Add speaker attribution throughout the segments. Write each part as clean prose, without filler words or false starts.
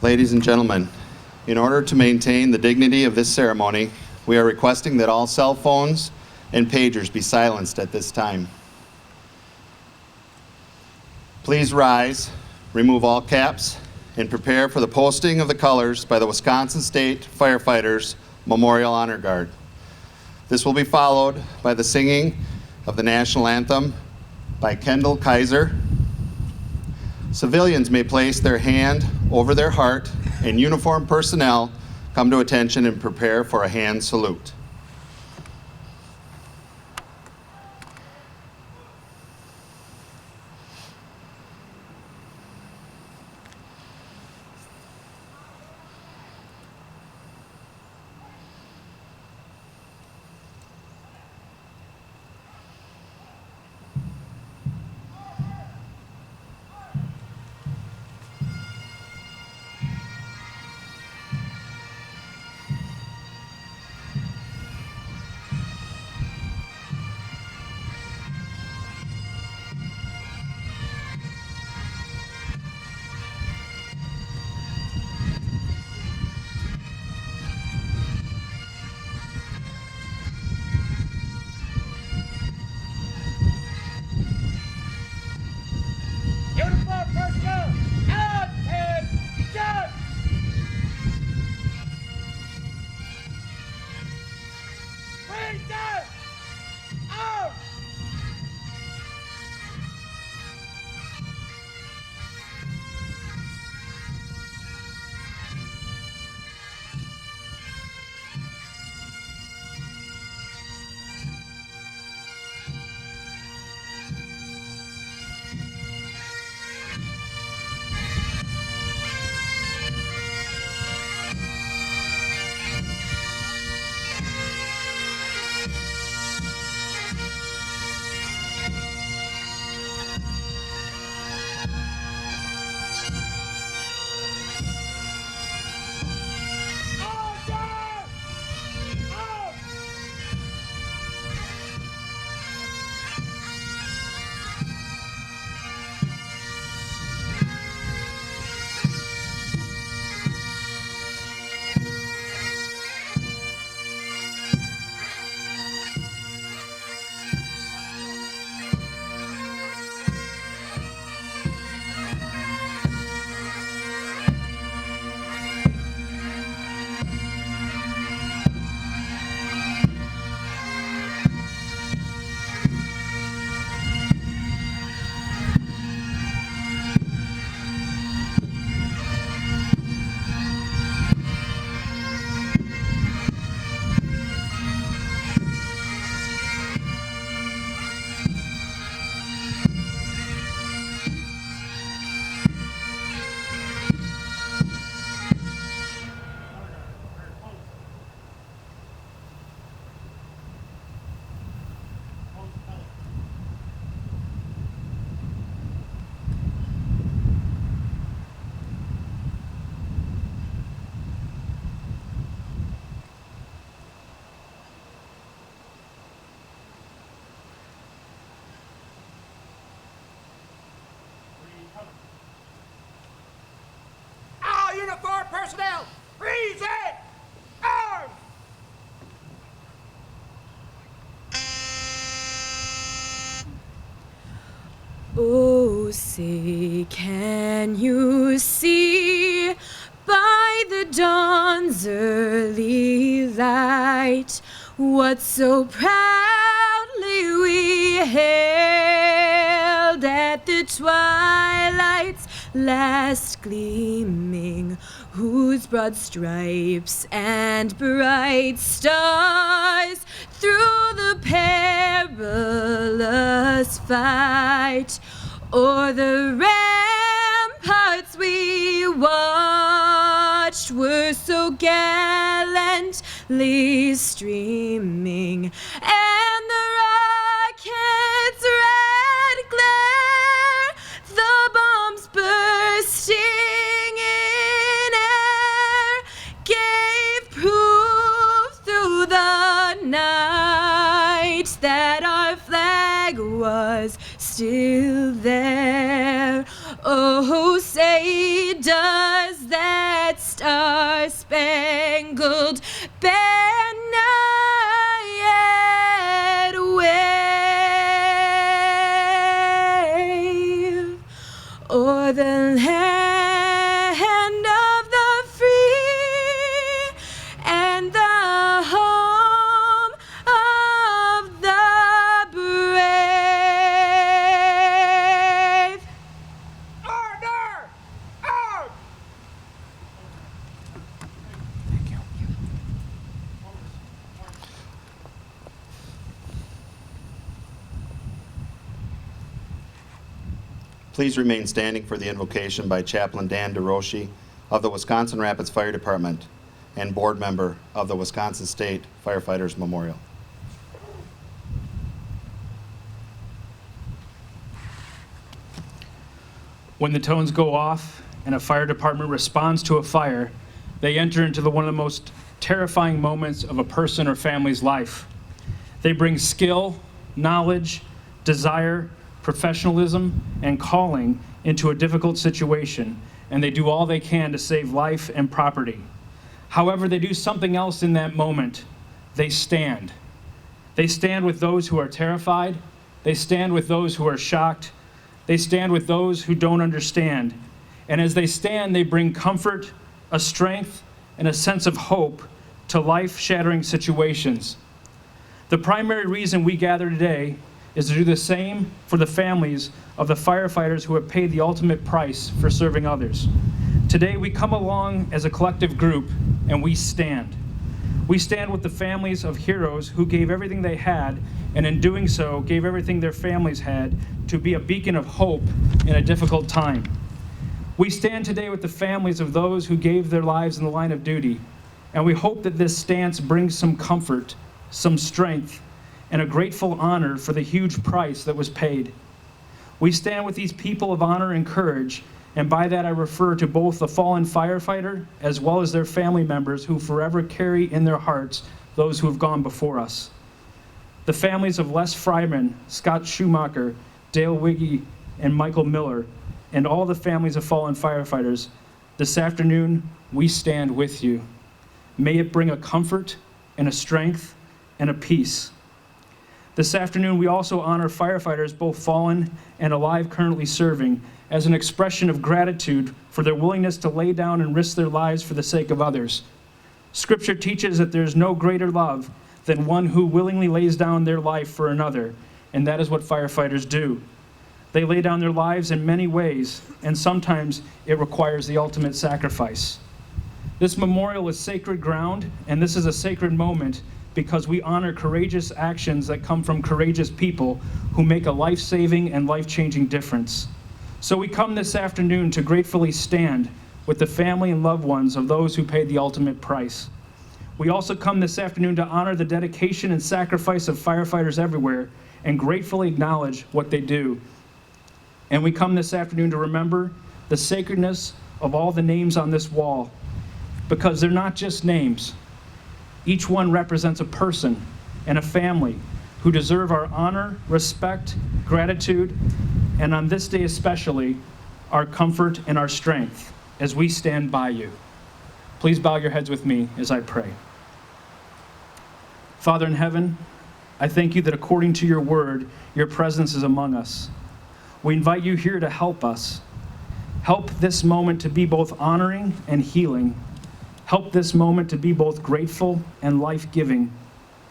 Speaker 1: Ladies and gentlemen, in order to maintain the dignity of this ceremony, we are requesting that all cell phones and pagers be silenced at this time. Please rise, remove all caps, and prepare for the posting of the colors by the Wisconsin State Firefighters Memorial Honor Guard. This will be followed by the singing of the national anthem by Kendall Kaiser. Civilians may place their hand over their heart, and uniformed personnel come to attention and prepare for a hand salute.
Speaker 2: Uniform personnel, attention! Freezers, out! All uniformed personnel, freeze it! Arms!
Speaker 3: Oh, say, can you see by the dawn's early light what so proudly we hailed at the twilight's last gleaming, whose broad stripes and bright stars through the perilous fight o'er the ramparts we watched were so gallantly streaming, and the rocket's red glare, the bombs bursting in air, gave proof through the night that our flag was still there. Oh, say does that star-spangled banner yet wave o'er the land of the free and the home of the brave.
Speaker 2: Order! Arms!
Speaker 1: Please remain standing for the invocation by Chaplain Dan DeRoshi of the Wisconsin Rapids Fire Department and board member of the Wisconsin State Firefighters Memorial.
Speaker 4: When the tones go off and a fire department responds to a fire, they enter into one of the most terrifying moments of a person or family's life. They bring skill, knowledge, desire, professionalism, and calling into a difficult situation, and they do all they can to save life and property. However, they do something else in that moment. They stand. They stand with those who are terrified. They stand with those who are shocked. They stand with those who don't understand. And as they stand, they bring comfort, a strength, and a sense of hope to life-shattering situations. The primary reason we gather today is to do the same for the families of the firefighters who have paid the ultimate price for serving others. Today, we come along as a collective group and we stand. We stand with the families of heroes who gave everything they had, and in doing so, gave everything their families had to be a beacon of hope in a difficult time. We stand today with the families of those who gave their lives in the line of duty, and we hope that this stance brings some comfort, some strength, and a grateful honor for the huge price that was paid. We stand with these people of honor and courage, and by that I refer to both the fallen firefighter as well as their family members who forever carry in their hearts those who have gone before us. The families of Les Fryman, Scott Schumacher, Dale Wiggy, and Michael Miller, and all the families of fallen firefighters, this afternoon we stand with you. May it bring a comfort and a strength and a peace. This afternoon, we also honor firefighters, both fallen and alive currently serving, as an expression of gratitude for their willingness to lay down and risk their lives for the sake of others. Scripture teaches that there is no greater love than one who willingly lays down their life for another, and that is what firefighters do. They lay down their lives in many ways, and sometimes it requires the ultimate sacrifice. This memorial is sacred ground, and this is a sacred moment because we honor courageous actions that come from courageous people who make a life-saving and life-changing difference. So we come this afternoon to gratefully stand with the family and loved ones of those who paid the ultimate price. We also come this afternoon to honor the dedication and sacrifice of firefighters everywhere and gratefully acknowledge what they do. And we come this afternoon to remember the sacredness of all the names on this wall, because they're not just names. Each one represents a person and a family who deserve our honor, respect, gratitude, and on this day especially, our comfort and our strength as we stand by you. Please bow your heads with me as I pray. Father in heaven, I thank you that according to your word, your presence is among us. We invite you here to help us. Help this moment to be both honoring and healing. Help this moment to be both grateful and life-giving.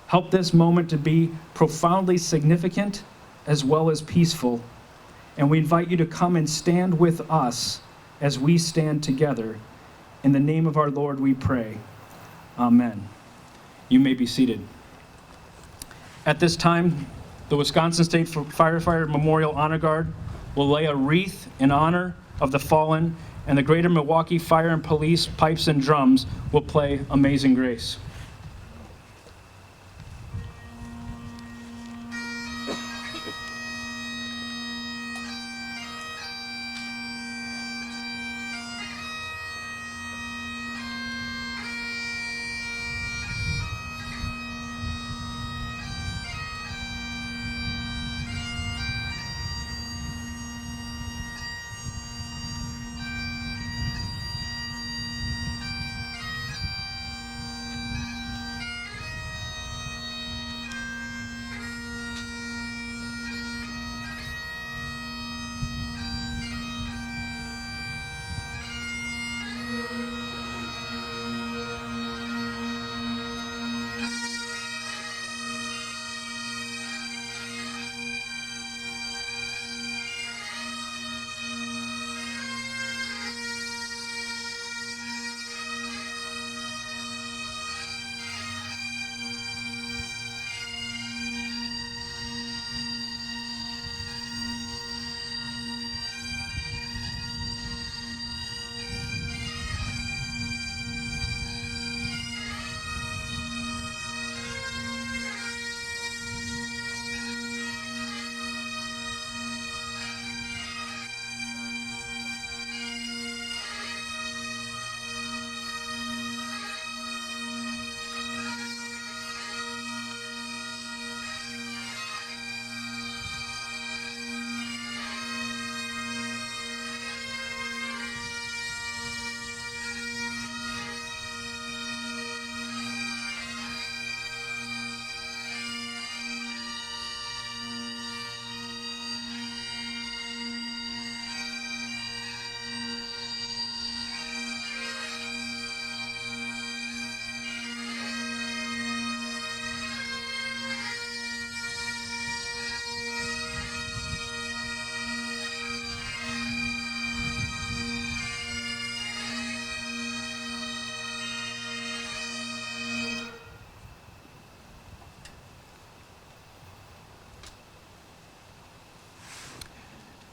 Speaker 4: Help this moment to be profoundly significant as well as peaceful. And we invite you to come and stand with us as we stand together. In the name of our Lord we pray. Amen. You may be seated. At this time, the Wisconsin State Firefighter Memorial Honor Guard will lay a wreath in honor of the fallen, and the Greater Milwaukee Fire and Police Pipes and Drums will play Amazing Grace.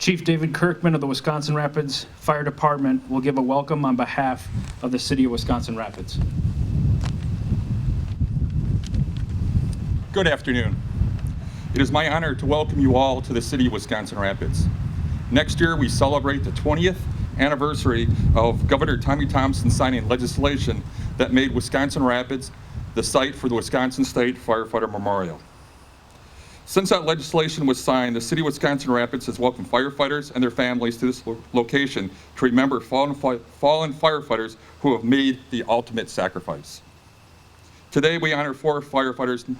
Speaker 4: Chief David Kirkman of the Wisconsin Rapids Fire Department will give a welcome on behalf of the City of Wisconsin Rapids.
Speaker 5: Good afternoon. It is my honor to welcome you all to the City of Wisconsin Rapids. Next year, we celebrate the 20th anniversary of Governor Tommy Thompson signing legislation that made Wisconsin Rapids the site for the Wisconsin State Firefighter Memorial. Since that legislation was signed, the City of Wisconsin Rapids has welcomed firefighters and their families to this location to remember fallen firefighters who have made the ultimate sacrifice. Today, we honor 4 firefighters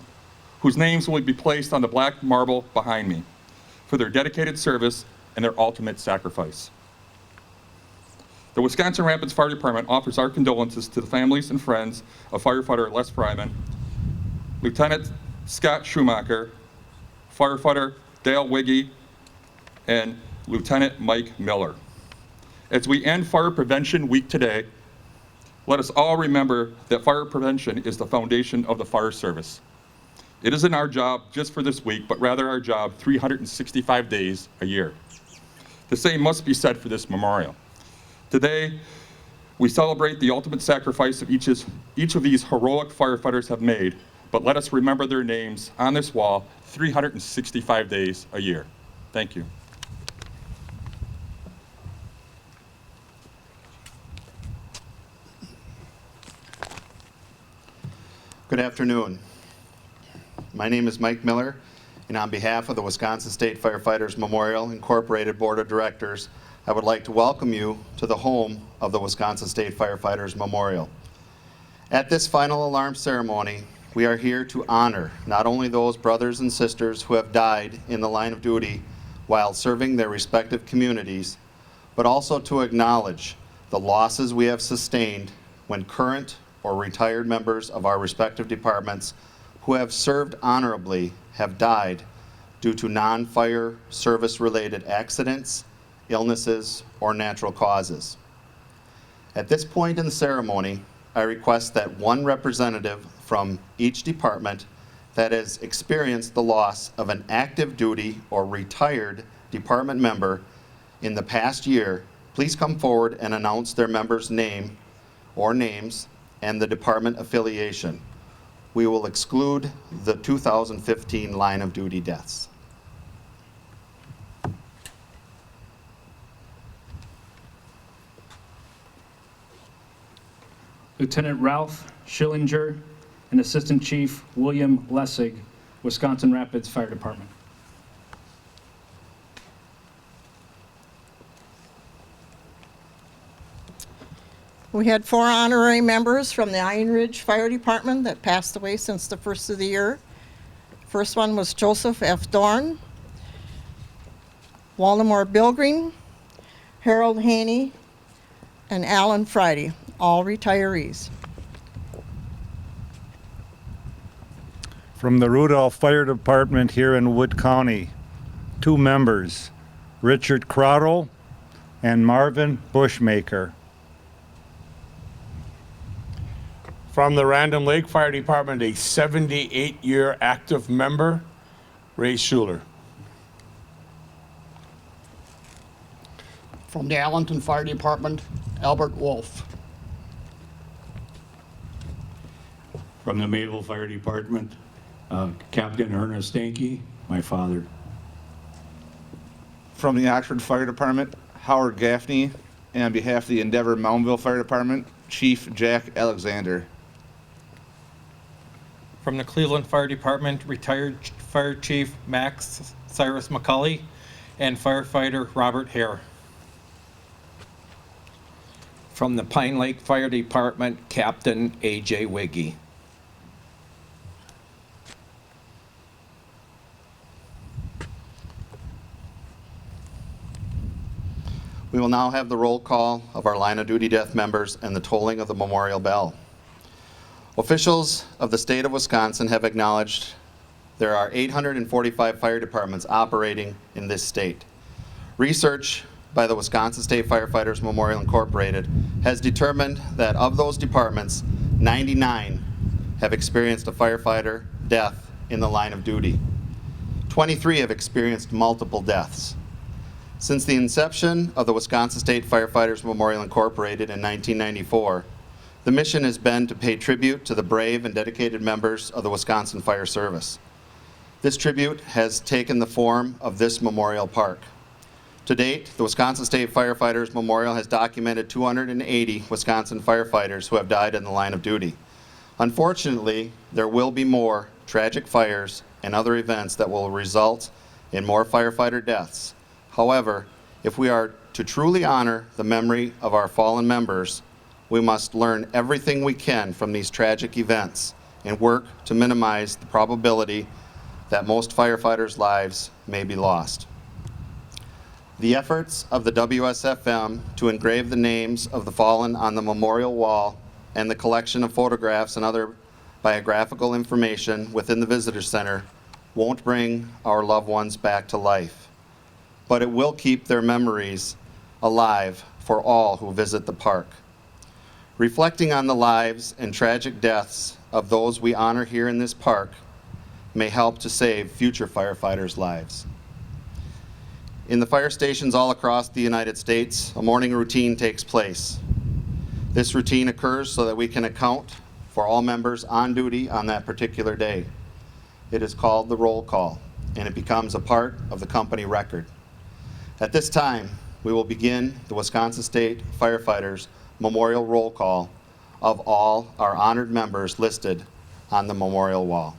Speaker 5: whose names will be placed on the black marble behind me for their dedicated service and their ultimate sacrifice. The Wisconsin Rapids Fire Department offers our condolences to the families and friends of firefighter Les Fryman, Lieutenant Scott Schumacher, firefighter Dale Wiggy, and Lieutenant Mike Miller. As we end Fire Prevention Week today, let us all remember that fire prevention is the foundation of the fire service. It isn't our job just for this week, but rather our job 365 days a year. The same must be said for this memorial. Today, we celebrate the ultimate sacrifice that each of these heroic firefighters have made, but let us remember their names on this wall 365 days a year. Thank you.
Speaker 1: Good afternoon. My name is Mike Miller, and on behalf of the Wisconsin State Firefighters Memorial Incorporated Board of Directors, I would like to welcome you to the home of the Wisconsin State Firefighters Memorial. At this final alarm ceremony, we are here to honor not only those brothers and sisters who have died in the line of duty while serving their respective communities, but also to acknowledge the losses we have sustained when current or retired members of our respective departments who have served honorably have died due to non-fire service-related accidents, illnesses, or natural causes. At this point in the ceremony, I request that one representative from each department that has experienced the loss of an active duty or retired department member in the past year, please come forward and announce their member's name or names and the department affiliation. We will exclude the 2015 line of duty deaths.
Speaker 4: Lieutenant Ralph Schillinger and Assistant Chief William Lessig, Wisconsin Rapids Fire Department.
Speaker 6: We had 4 honorary members from the Iron Ridge Fire Department that passed away since the first of the year. First one was Joseph F. Dorn, Waldemar Bilgring, Harold Haney, and Alan Friday, all retirees.
Speaker 7: From the Rudolph Fire Department here in Wood County, 2 members, Richard Crottle and Marvin Bushmaker.
Speaker 2: From the Random Lake Fire Department, a 78-year active member, Ray Schuler.
Speaker 8: From the Allenton Fire Department, Albert Wolf.
Speaker 9: From the Mayville Fire Department, Captain Ernest Stanky, my father.
Speaker 10: From the Oxford Fire Department, Howard Gaffney, and on behalf of the Endeavor Mountville Fire Department, Chief Jack Alexander.
Speaker 11: From the Cleveland Fire Department, retired Fire Chief Max Cyrus McCulley and firefighter Robert Hare.
Speaker 12: From the Pine Lake Fire Department, Captain A.J. Wiggy.
Speaker 1: We will now have the roll call of our line of duty death members and the tolling of the memorial bell. Officials of the state of Wisconsin have acknowledged there are 845 fire departments operating in this state. Research by the Wisconsin State Firefighters Memorial Incorporated has determined that of those departments, 99 have experienced a firefighter death in the line of duty. 23 have experienced multiple deaths. Since the inception of the Wisconsin State Firefighters Memorial Incorporated in 1994, the mission has been to pay tribute to the brave and dedicated members of the Wisconsin Fire Service. This tribute has taken the form of this memorial park. To date, the Wisconsin State Firefighters Memorial has documented 280 Wisconsin firefighters who have died in the line of duty. Unfortunately, there will be more tragic fires and other events that will result in more firefighter deaths. However, if we are to truly honor the memory of our fallen members, we must learn everything we can from these tragic events and work to minimize the probability that most firefighters' lives may be lost. The efforts of the WSFM to engrave the names of the fallen on the memorial wall and the collection of photographs and other biographical information within the visitor center won't bring our loved ones back to life, but it will keep their memories alive for all who visit the park. Reflecting on the lives and tragic deaths of those we honor here in this park may help to save future firefighters' lives. In the fire stations all across the United States, a morning routine takes place. This routine occurs so that we can account for all members on duty on that particular day. It is called the roll call, and it becomes a part of the company record. At this time, we will begin the Wisconsin State Firefighters Memorial Roll Call of all our honored members listed on the memorial wall.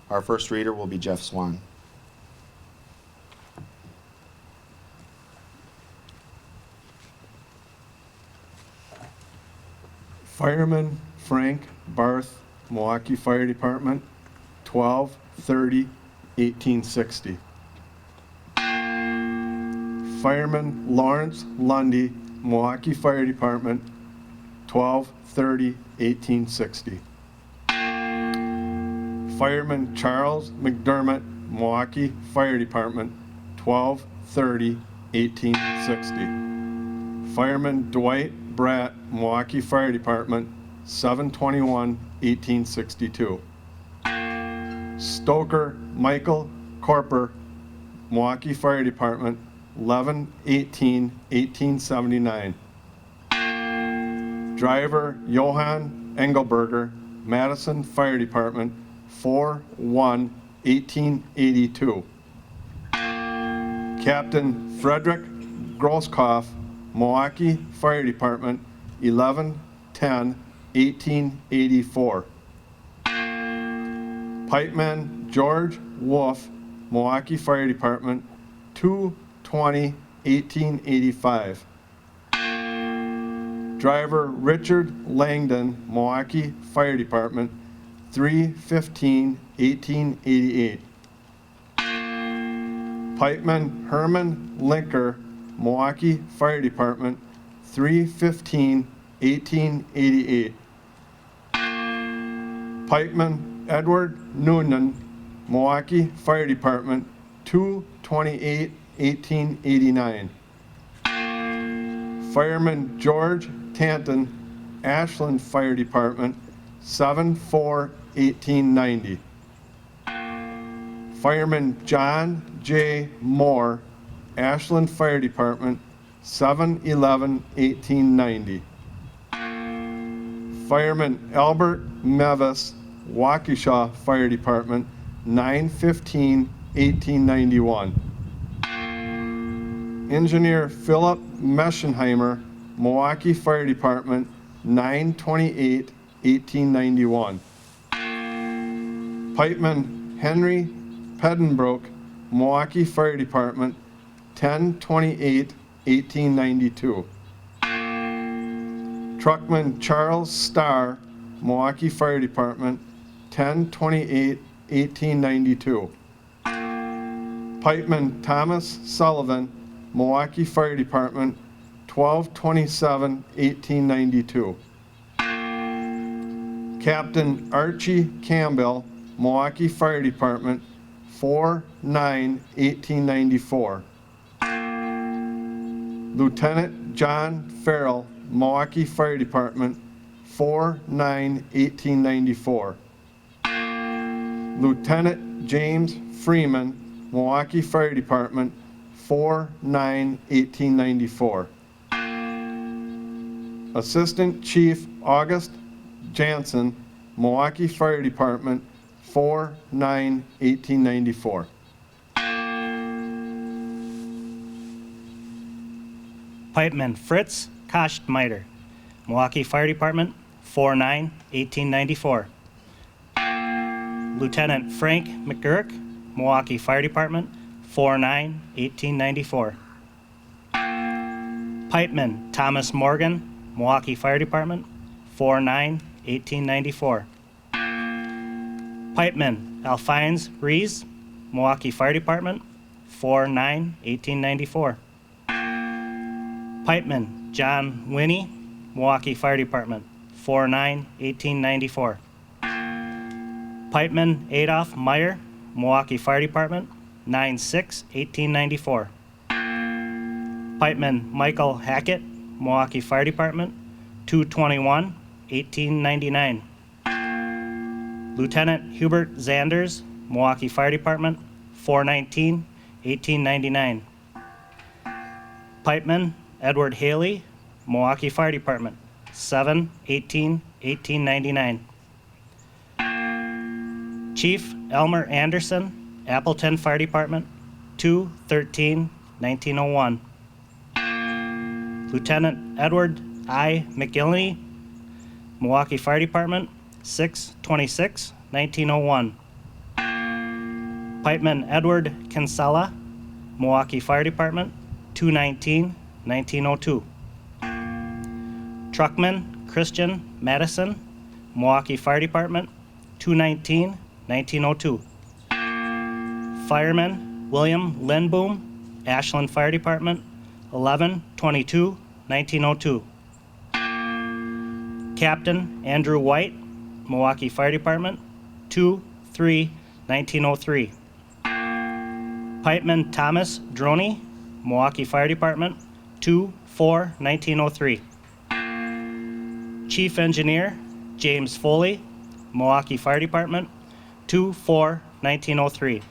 Speaker 1: Our first reader will be Jeff Swan.
Speaker 13: Fireman Frank Barth, Milwaukee Fire Department, 12/30/1860. Fireman Lawrence Lundy, Milwaukee Fire Department, 12/30/1860. Fireman Charles McDermott, Milwaukee Fire Department, 12/30/1860. Fireman Dwight Bratt, Milwaukee Fire Department, 7/21/1862. Stoker Michael Corper, Milwaukee Fire Department, 11/18/1879. Driver Johann Engelberger, Madison Fire Department, 4/1/1882. Captain Frederick Grosskopf, Milwaukee Fire Department, 11/10/1884. Pipeman George Wolf, Milwaukee Fire Department, 2/20/1885. Driver Richard Langdon, Milwaukee Fire Department, 3/15/1888. Pipeman Herman Linker, Milwaukee Fire Department, 3/15/1888. Pipeman Edward Noonan, Milwaukee Fire Department, 2/28/1889. Fireman George Tanton, Ashland Fire Department, 7/4/1890. Fireman John J. Moore, Ashland Fire Department, 7/11/1890. Fireman Albert Mevis, Waukesha Fire Department, 9/15/1891. Engineer Philip Meschenheimer, Milwaukee Fire Department, 9/28/1891. Pipeman Henry Pedenbrook, Milwaukee Fire Department, 10/28/1892. Truckman Charles Starr, Milwaukee Fire Department, 10/28/1892. Pipeman Thomas Sullivan, Milwaukee Fire Department, 12/27/1892. Captain Archie Campbell, Milwaukee Fire Department, 4/9/1894. Lieutenant John Farrell, Milwaukee Fire Department, 4/9/1894. Lieutenant James Freeman, Milwaukee Fire Department, 4/9/1894. Assistant Chief August Jansen, Milwaukee Fire Department, 4/9/1894.
Speaker 14: Pipeman Fritz Kostmeiter, Milwaukee Fire Department, 4/9/1894. Lieutenant Frank McGurk, Milwaukee Fire Department, 4/9/1894. Pipeman Thomas Morgan, Milwaukee Fire Department, 4/9/1894. Pipeman Alphonse Rees, Milwaukee Fire Department, 4/9/1894. Pipeman John Winnie, Milwaukee Fire Department, 4/9/1894. Pipeman Adolph Meyer, Milwaukee Fire Department, 9/6/1894. Pipeman Michael Hackett, Milwaukee Fire Department, 2/21/1899. Lieutenant Hubert Zanders, Milwaukee Fire Department, 4/19/1899. Pipeman Edward Haley, Milwaukee Fire Department, 7/18/1899. Chief Elmer Anderson, Appleton Fire Department, 2/13/1901. Lieutenant Edward I. McGillney, Milwaukee Fire Department, 6/26/1901. Pipeman Edward Kinsella, Milwaukee Fire Department, 2/19/1902. Truckman Christian Madison, Milwaukee Fire Department, 2/19/1902. Fireman William Lindboom, Ashland Fire Department, 11/22/1902. Captain Andrew White, Milwaukee Fire Department, 2/3/1903. Pipeman Thomas Droney, Milwaukee Fire Department, 2/4/1903. Chief Engineer James Foley, Milwaukee Fire Department, 2/4/1903.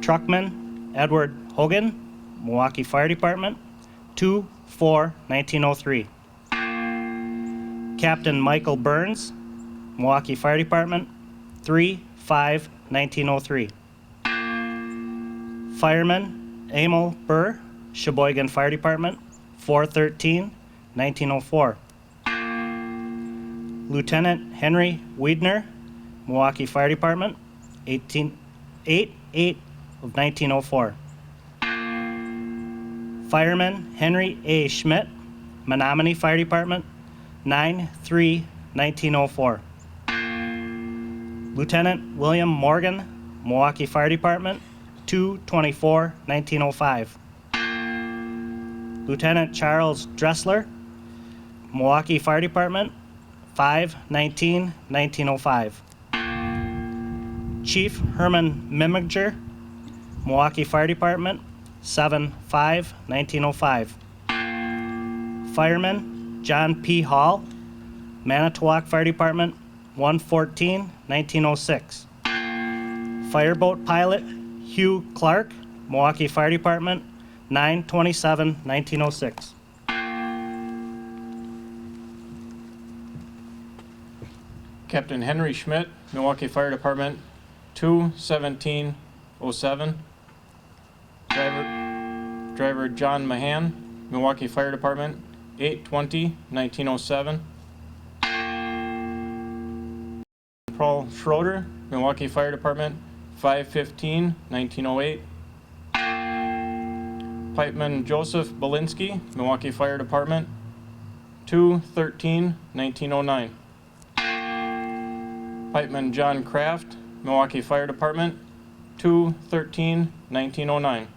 Speaker 14: Truckman Edward Hogan, Milwaukee Fire Department, 2/4/1903. Captain Michael Burns, Milwaukee Fire Department, 3/5/1903. Fireman Emil Burr, Sheboygan Fire Department, 4/13/1904. Lieutenant Henry Wiedner, Milwaukee Fire Department, 8/8/1904. Fireman Henry A. Schmidt, Menominee Fire Department, 9/3/1904. Lieutenant William Morgan, Milwaukee Fire Department, 2/24/1905. Lieutenant Charles Dressler, Milwaukee Fire Department, 5/19/1905. Chief Herman Miminger, Milwaukee Fire Department, 7/5/1905. Fireman John P. Hall, Manitowoc Fire Department, 1/14/1906. Fireboat Pilot Hugh Clark, Milwaukee Fire Department, 9/27/1906.
Speaker 11: Captain Henry Schmidt, Milwaukee Fire Department, 2/17/07. Driver John Mahan, Milwaukee Fire Department, 8/20/1907. Paul Schroeder, Milwaukee Fire Department, 5/15/1908. Pipeman Joseph Belinsky, Milwaukee Fire Department, 2/13/1909. Pipeman John Kraft, Milwaukee Fire Department, 2/13/1909.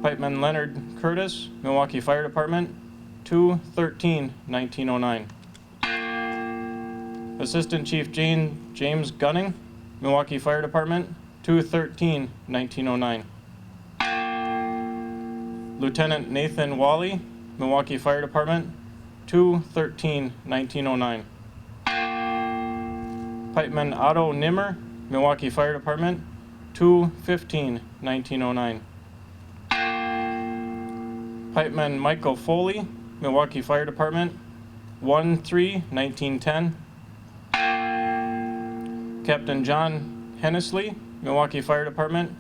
Speaker 11: Pipeman Leonard Curtis, Milwaukee Fire Department, 2/13/1909. Assistant Chief James Gunning, Milwaukee Fire Department, 2/13/1909. Lieutenant Nathan Wally, Milwaukee Fire Department, 2/13/1909. Pipeman Otto Nimmer, Milwaukee Fire Department, 2/15/1909. Pipeman Michael Foley, Milwaukee Fire Department, 1/3/1910. Captain John Hennisley, Milwaukee Fire Department,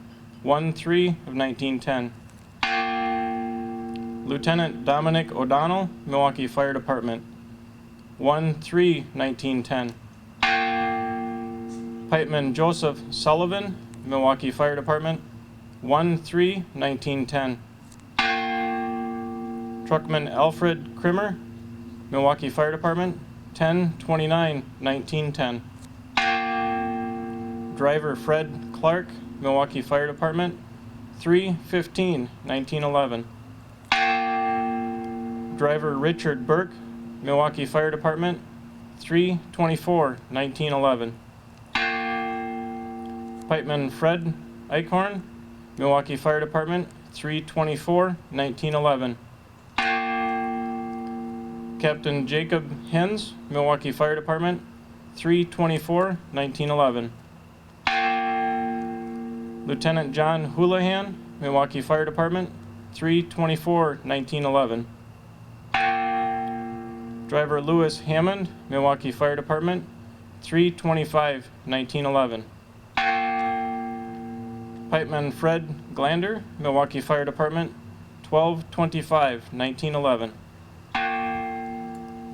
Speaker 11: 1/3/1910. Lieutenant Dominic O'Donnell, Milwaukee Fire Department, 1/3/1910. Pipeman Joseph Sullivan, Milwaukee Fire Department, 1/3/1910. Truckman Alfred Krimmer, Milwaukee Fire Department, 10/29/1910. Driver Fred Clark, Milwaukee Fire Department, 3/15/1911. Driver Richard Burke, Milwaukee Fire Department, 3/24/1911. Pipeman Fred Eichhorn, Milwaukee Fire Department, 3/24/1911. Captain Jacob Hens, Milwaukee Fire Department, 3/24/1911. Lieutenant John Houlihan, Milwaukee Fire Department, 3/24/1911. Driver Lewis Hammond, Milwaukee Fire Department, 3/25/1911. Pipeman Fred Glander, Milwaukee Fire Department, 12/25/1911.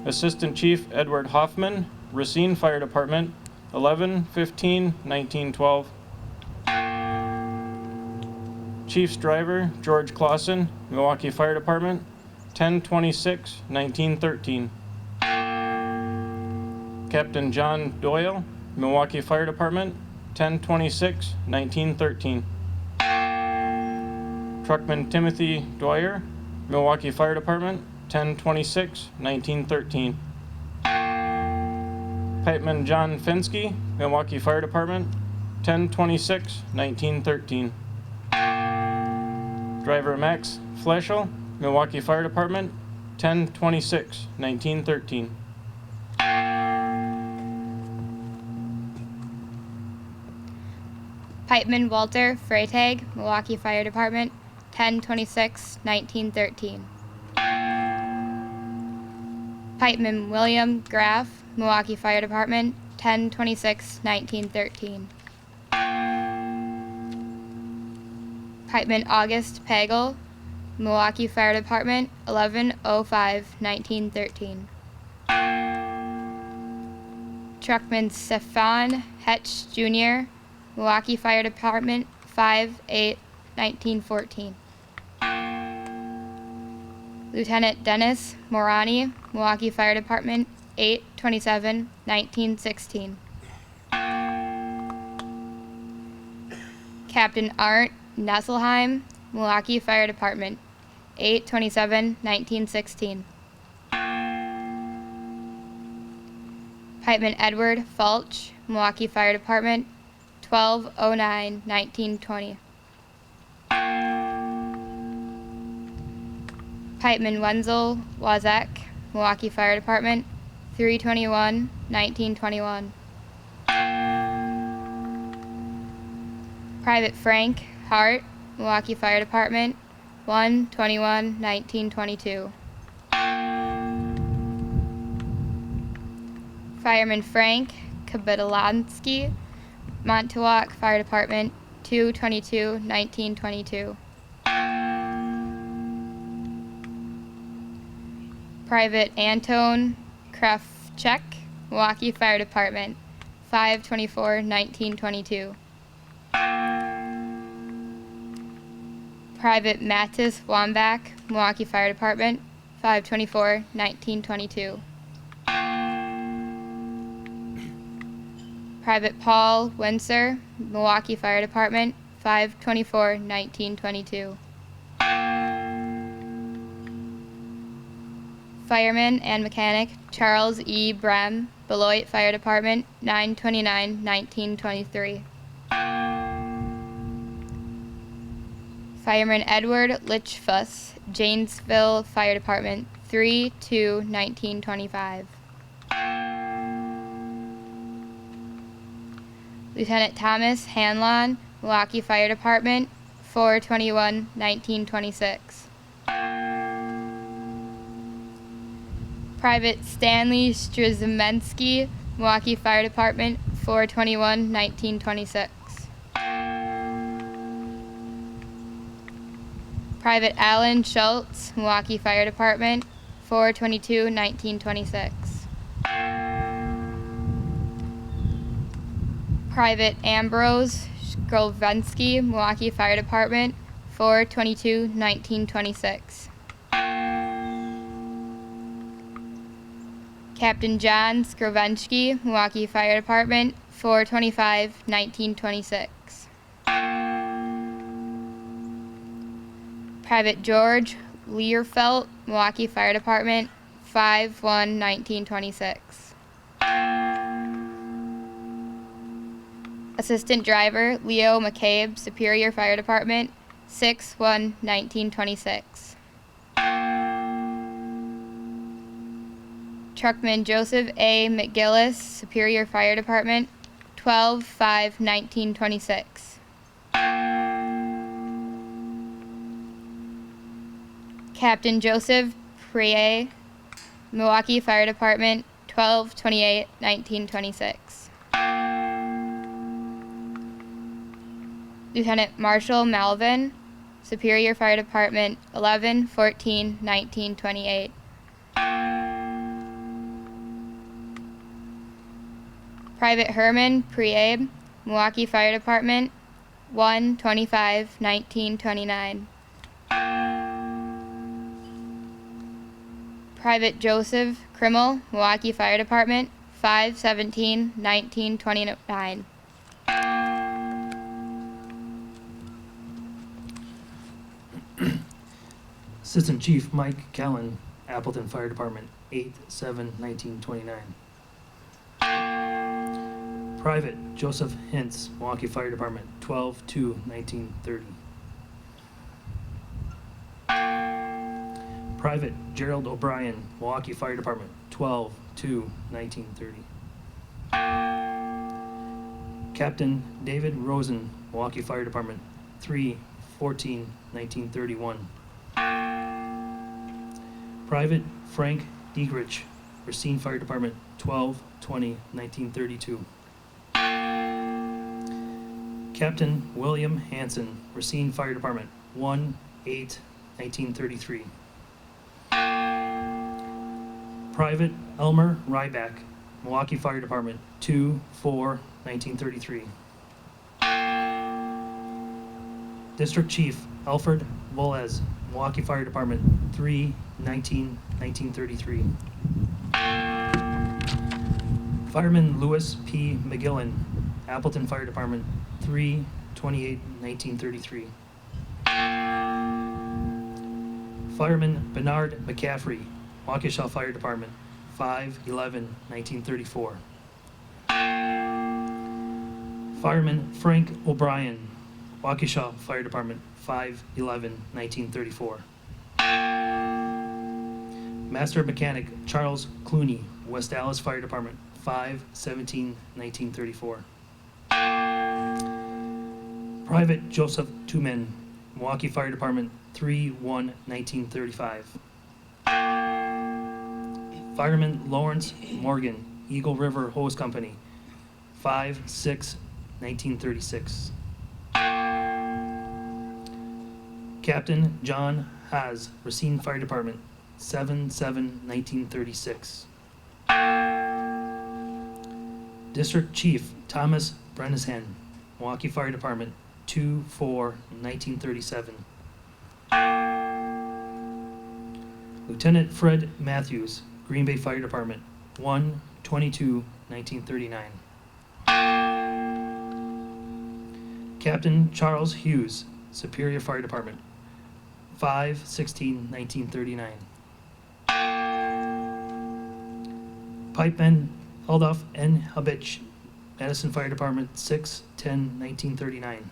Speaker 11: Assistant Chief Edward Hoffman, Racine Fire Department, 11/15/1912. Chief's Driver George Clausen, Milwaukee Fire Department, 10/26/1913. Captain John Doyle, Milwaukee Fire Department, 10/26/1913. Truckman Timothy Dwyer, Milwaukee Fire Department, 10/26/1913. Pipeman John Finsky, Milwaukee Fire Department, 10/26/1913. Driver Max Fleschel, Milwaukee Fire Department, 10/26/1913.
Speaker 15: Pipeman Walter Freytag, Milwaukee Fire Department, 10/26/1913. Pipeman William Graff, Milwaukee Fire Department, 10/26/1913. Pipeman August Pagel, Milwaukee Fire Department, 11/05/1913. Truckman Stefan Hetch Jr., Milwaukee Fire Department, 5/8/1914. Lieutenant Dennis Morani, Milwaukee Fire Department, 8/27/1916. Captain Art Nesselheim, Milwaukee Fire Department, 8/27/1916. Pipeman Edward Fulch, Milwaukee Fire Department, 12/09/1920. Pipeman Wenzel Wazek, Milwaukee Fire Department, 3/21/1921. Private Frank Hart, Milwaukee Fire Department, 1/21/1922. Fireman Frank Kabitalansky, Montauk Fire Department, 2/22/1922. Private Anton Krafchek, Milwaukee Fire Department, 5/24/1922. Private Mattis Wambach, Milwaukee Fire Department, 5/24/1922. Private Paul Windsor, Milwaukee Fire Department, 5/24/1922. Fireman and Mechanic Charles E. Brem, Beloit Fire Department, 9/29/1923. Fireman Edward Litchfuss, Janesville Fire Department, 3/2/1925. Lieutenant Thomas Hanlon, Milwaukee Fire Department, 4/21/1926. Private Stanley Strzemensky, Milwaukee Fire Department, 4/21/1926. Private Alan Schultz, Milwaukee Fire Department, 4/22/1926. Private Ambrose Skrovensky, Milwaukee Fire Department, 4/22/1926. Captain John Skrovensky, Milwaukee Fire Department, 4/25/1926. Private George Learfelt, Milwaukee Fire Department, 5/1/1926. Assistant Driver Leo McCabe, Superior Fire Department, 6/1/1926. Truckman Joseph A. McGillis, Superior Fire Department, 12/5/1926. Captain Joseph Prier, Milwaukee Fire Department, 12/28/1926. Lieutenant Marshall Malvin, Superior Fire Department, 11/14/1928. Private Herman Priebe, Milwaukee Fire Department, 1/25/1929. Private Joseph Krimmel, Milwaukee Fire Department, 5/17/1929.
Speaker 16: Assistant Chief Mike Callan, Appleton Fire Department, 8/7/1929. Private Joseph Hintz, Milwaukee Fire Department, 12/2/1930. Private Gerald O'Brien, Milwaukee Fire Department, 12/2/1930. Captain David Rosen, Milwaukee Fire Department, 3/14/1931. Private Frank Diegrich, Racine Fire Department, 12/20/1932. Captain William Hansen, Racine Fire Department, 1/8/1933. Private Elmer Ryback, Milwaukee Fire Department, 2/4/1933. District Chief Alfred Volez, Milwaukee Fire Department, 3/19/1933. Fireman Louis P. McGillen, Appleton Fire Department, 3/28/1933. Fireman Bernard McCaffrey, Waukesha Fire Department, 5/11/1934. Fireman Frank O'Brien, Waukesha Fire Department, 5/11/1934. Master Mechanic Charles Clooney, West Allis Fire Department, 5/17/1934. Private Joseph Tumen, Milwaukee Fire Department, 3/1/1935. Fireman Lawrence Morgan, Eagle River Hose Company, 5/6/1936. Captain John Haas, Racine Fire Department, 7/7/1936. District Chief Thomas Brennishan, Milwaukee Fire Department, 2/4/1937. Lieutenant Fred Matthews, Green Bay Fire Department, 1/22/1939. Captain Charles Hughes, Superior Fire Department, 5/16/1939. Pipeman Aldolf N. Habich, Madison Fire Department, 6/10/1939.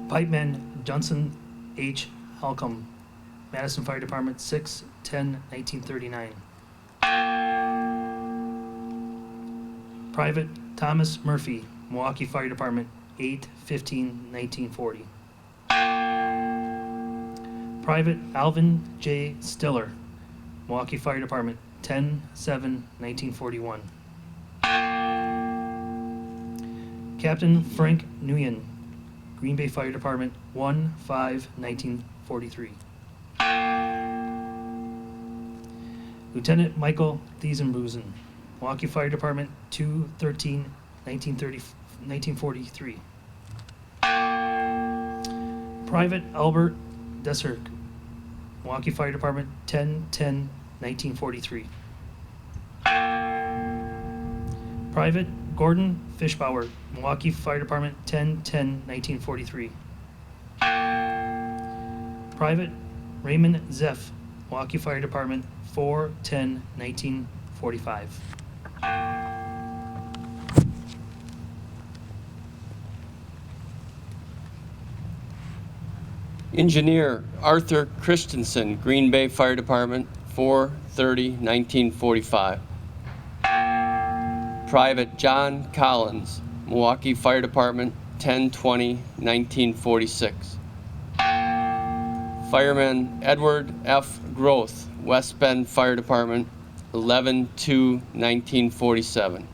Speaker 16: Pipeman Johnson H. Halcomb, Madison Fire Department, 6/10/1939. Private Thomas Murphy, Milwaukee Fire Department, 8/15/1940. Private Alvin J. Stiller, Milwaukee Fire Department, 10/7/1941. Captain Frank Nguyen, Green Bay Fire Department, 1/5/1943. Lieutenant Michael Thiesenbusen, Milwaukee Fire Department, 2/13/1943. Private Albert Desserk, Milwaukee Fire Department, 10/10/1943. Private Gordon Fischbauer, Milwaukee Fire Department, 10/10/1943. Private Raymond Zeff, Milwaukee Fire Department, 4/10/1945.
Speaker 17: Engineer Arthur Christensen, Green Bay Fire Department, 4/30/1945. Private John Collins, Milwaukee Fire Department, 10/20/1946. Fireman Edward F. Groth, West Bend Fire Department, 11/2/1947.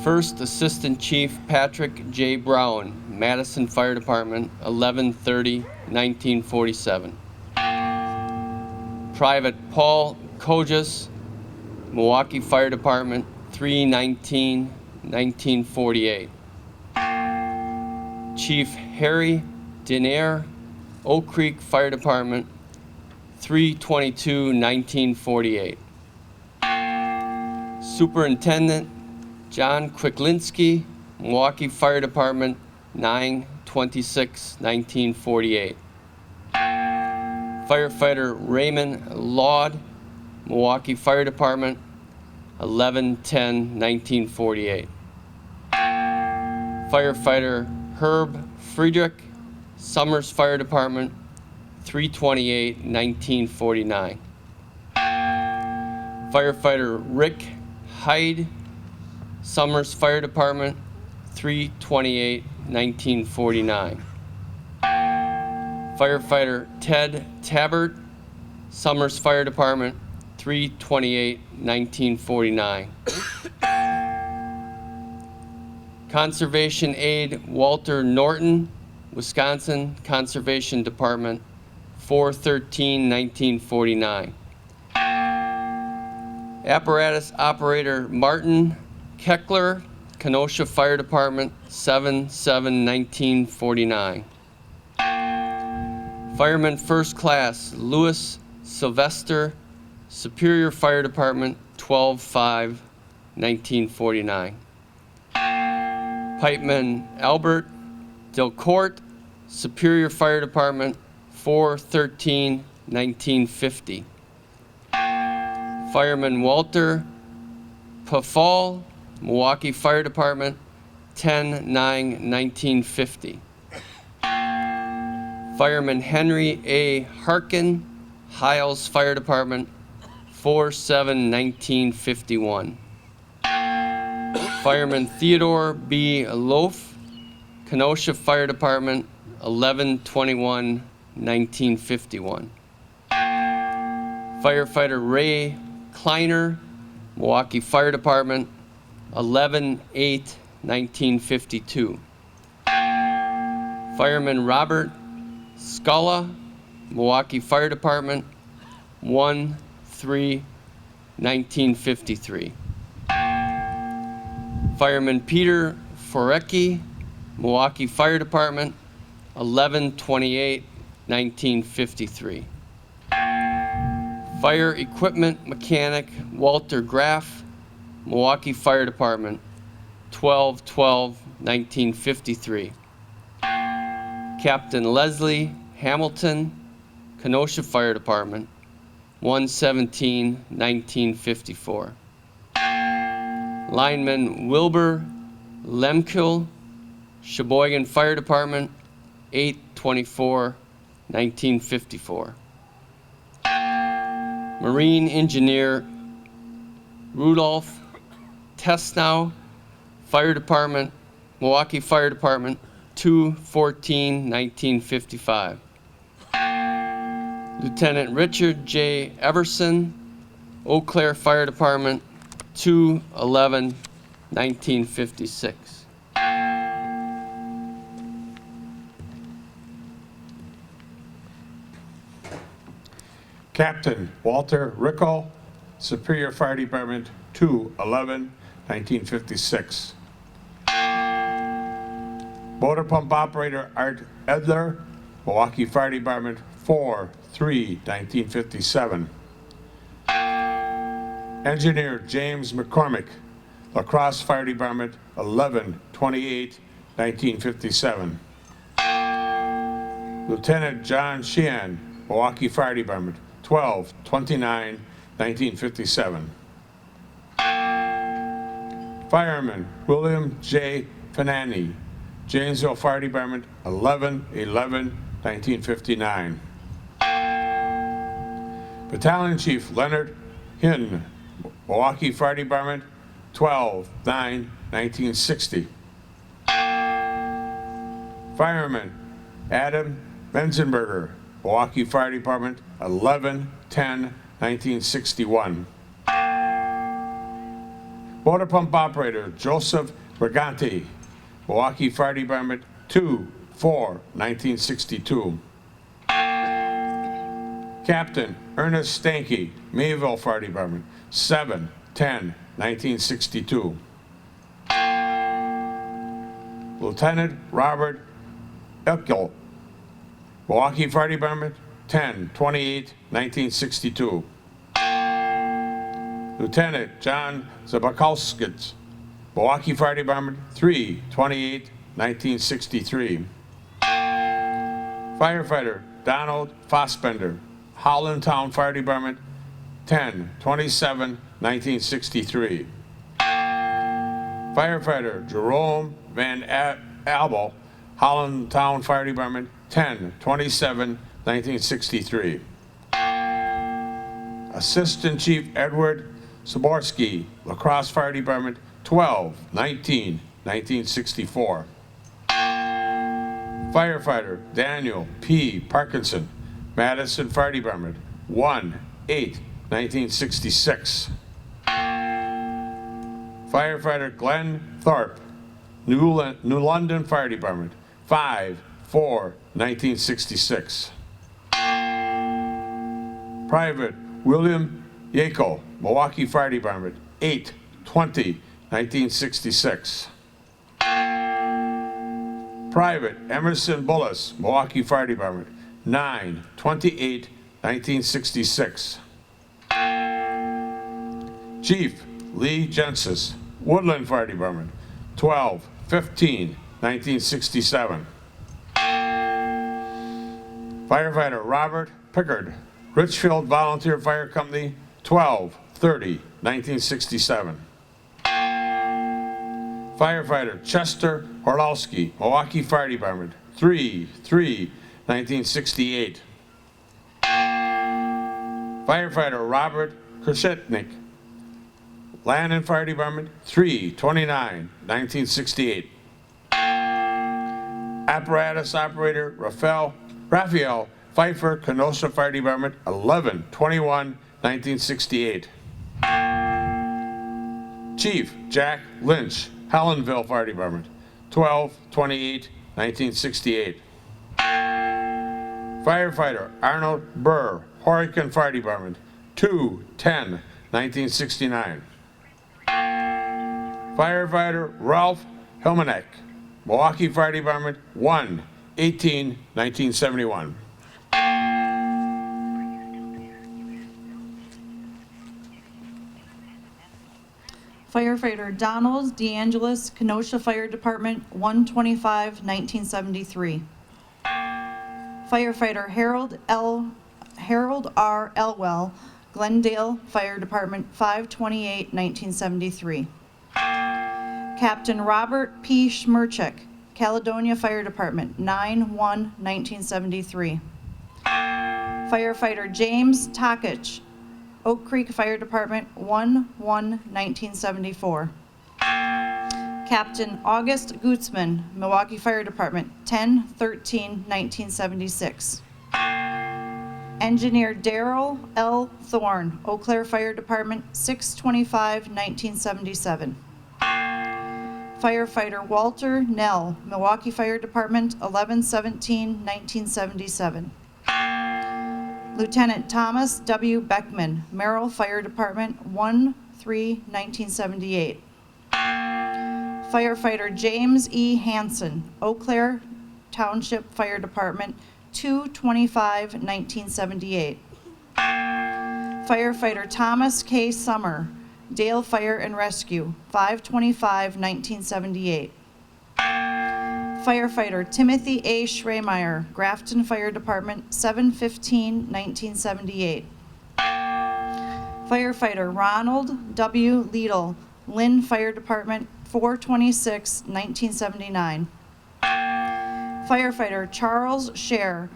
Speaker 17: First Assistant Chief Patrick J. Brown, Madison Fire Department, 11/30/1947. Private Paul Kojas, Milwaukee Fire Department, 3/19/1948. Chief Harry Denier, Oak Creek Fire Department, 3/22/1948. Superintendent John Kwiklinski, Milwaukee Fire Department, 9/26/1948. Firefighter Raymond Laud, Milwaukee Fire Department, 11/10/1948. Firefighter Herb Friedrich, Summers Fire Department, 3/28/1949. Firefighter Rick Hyde, Summers Fire Department, 3/28/1949. Firefighter Ted Tabbert, Summers Fire Department, 3/28/1949. Conservation Aide Walter Norton, Wisconsin Conservation Department, 4/13/1949. Apparatus Operator Martin Keckler, Kenosha Fire Department, 7/7/1949. Fireman First Class Louis Sylvester, Superior Fire Department, 12/5/1949. Pipeman Albert Delcourt, Superior Fire Department, 4/13/1950. Fireman Walter Pafal, Milwaukee Fire Department, 10/9/1950. Fireman Henry A. Harkin, Hiles Fire Department, 4/7/1951. Fireman Theodore B. Loaf, Kenosha Fire Department, 11/21/1951. Firefighter Ray Kleiner, Milwaukee Fire Department, 11/8/1952. Fireman Robert Sculla, Milwaukee Fire Department, 1/3/1953. Fireman Peter Forecki, Milwaukee Fire Department, 11/28/1953. Fire Equipment Mechanic Walter Graff, Milwaukee Fire Department, 12/12/1953. Captain Leslie Hamilton, Kenosha Fire Department, 1/17/1954. Lineman Wilbur Lemkill, Sheboygan Fire Department, 8/24/1954. Marine Engineer Rudolph Tesnow, Fire Department, Milwaukee Fire Department, 2/14/1955. Lieutenant Richard J. Everson, Eau Claire Fire Department, 2/11/1956.
Speaker 2: Captain Walter Rickel, Superior Fire Department, 2/11/1956. Motor pump operator Art Edler, Milwaukee Fire Department, 4/3/1957. Engineer James McCormick, La Crosse Fire Department, 11/28/1957. Lieutenant John Sheehan, Milwaukee Fire Department, 12/29/1957. Fireman William J. Fanani, Janesville Fire Department, 11/11/1959. Battalion Chief Leonard Hinn, Milwaukee Fire Department, 12/9/1960. Fireman Adam Menzenberger, Milwaukee Fire Department, 11/10/1961. Motor pump operator Joseph Briganti, Milwaukee Fire Department, 2/4/1962. Captain Ernest Stanky, Mayville Fire Department, 7/10/1962. Lieutenant Robert Eckel, Milwaukee Fire Department, 10/28/1962. Lieutenant John Zabakowskis, Milwaukee Fire Department, 3/28/1963. Firefighter Donald Fossbender, Holland Town Fire Department, 10/27/1963. Firefighter Jerome Van Abel, Holland Town Fire Department, 10/27/1963. Assistant Chief Edward Saborski, La Crosse Fire Department, 12/19/1964. Firefighter Daniel P. Parkinson, Madison Fire Department, 1/8/1966. Firefighter Glenn Thorpe, New London Fire Department, 5/4/1966. Private William Yako, Milwaukee Fire Department, 8/20/1966. Private Emerson Bullis, Milwaukee Fire Department, 9/28/1966. Chief Lee Jensis, Woodland Fire Department, 12/15/1967. Firefighter Robert Pickard, Richfield Volunteer Fire Company, 12/30/1967. Firefighter Chester Orlowski, Milwaukee Fire Department, 3/3/1968. Firefighter Robert Krashetnik, Landon Fire Department, 3/29/1968. Apparatus Operator Raphael Pfeiffer, Kenosha Fire Department, 11/21/1968. Chief Jack Lynch, Hallenville Fire Department, 12/28/1968. Firefighter Arnold Burr, Horicon Fire Department, 2/10/1969. Firefighter Ralph Helmanek, Milwaukee Fire Department, 1/18/1971.
Speaker 18: Firefighter Donald DeAngelis, Kenosha Fire Department, 1/25/1973. Firefighter Harold R. Elwell, Glendale Fire Department, 5/28/1973. Captain Robert P. Schmerchek, Caledonia Fire Department, 9/1/1973. Firefighter James Takich, Oak Creek Fire Department, 1/1/1974. Captain August Gutzman, Milwaukee Fire Department, 10/13/1976. Engineer Daryl L. Thorne, Eau Claire Fire Department, 6/25/1977. Firefighter Walter Nell, Milwaukee Fire Department, 11/17/1977. Lieutenant Thomas W. Beckman, Merrill Fire Department, 1/3/1978. Firefighter James E. Hanson, Eau Claire Township Fire Department, 2/25/1978. Firefighter Thomas K. Summer, Dale Fire and Rescue, 5/25/1978. Firefighter Timothy A. Schremeyer, Grafton Fire Department, 7/15/1978. Firefighter Ronald W. Liedl, Lynn Fire Department, 4/26/1979. Firefighter Charles Scher,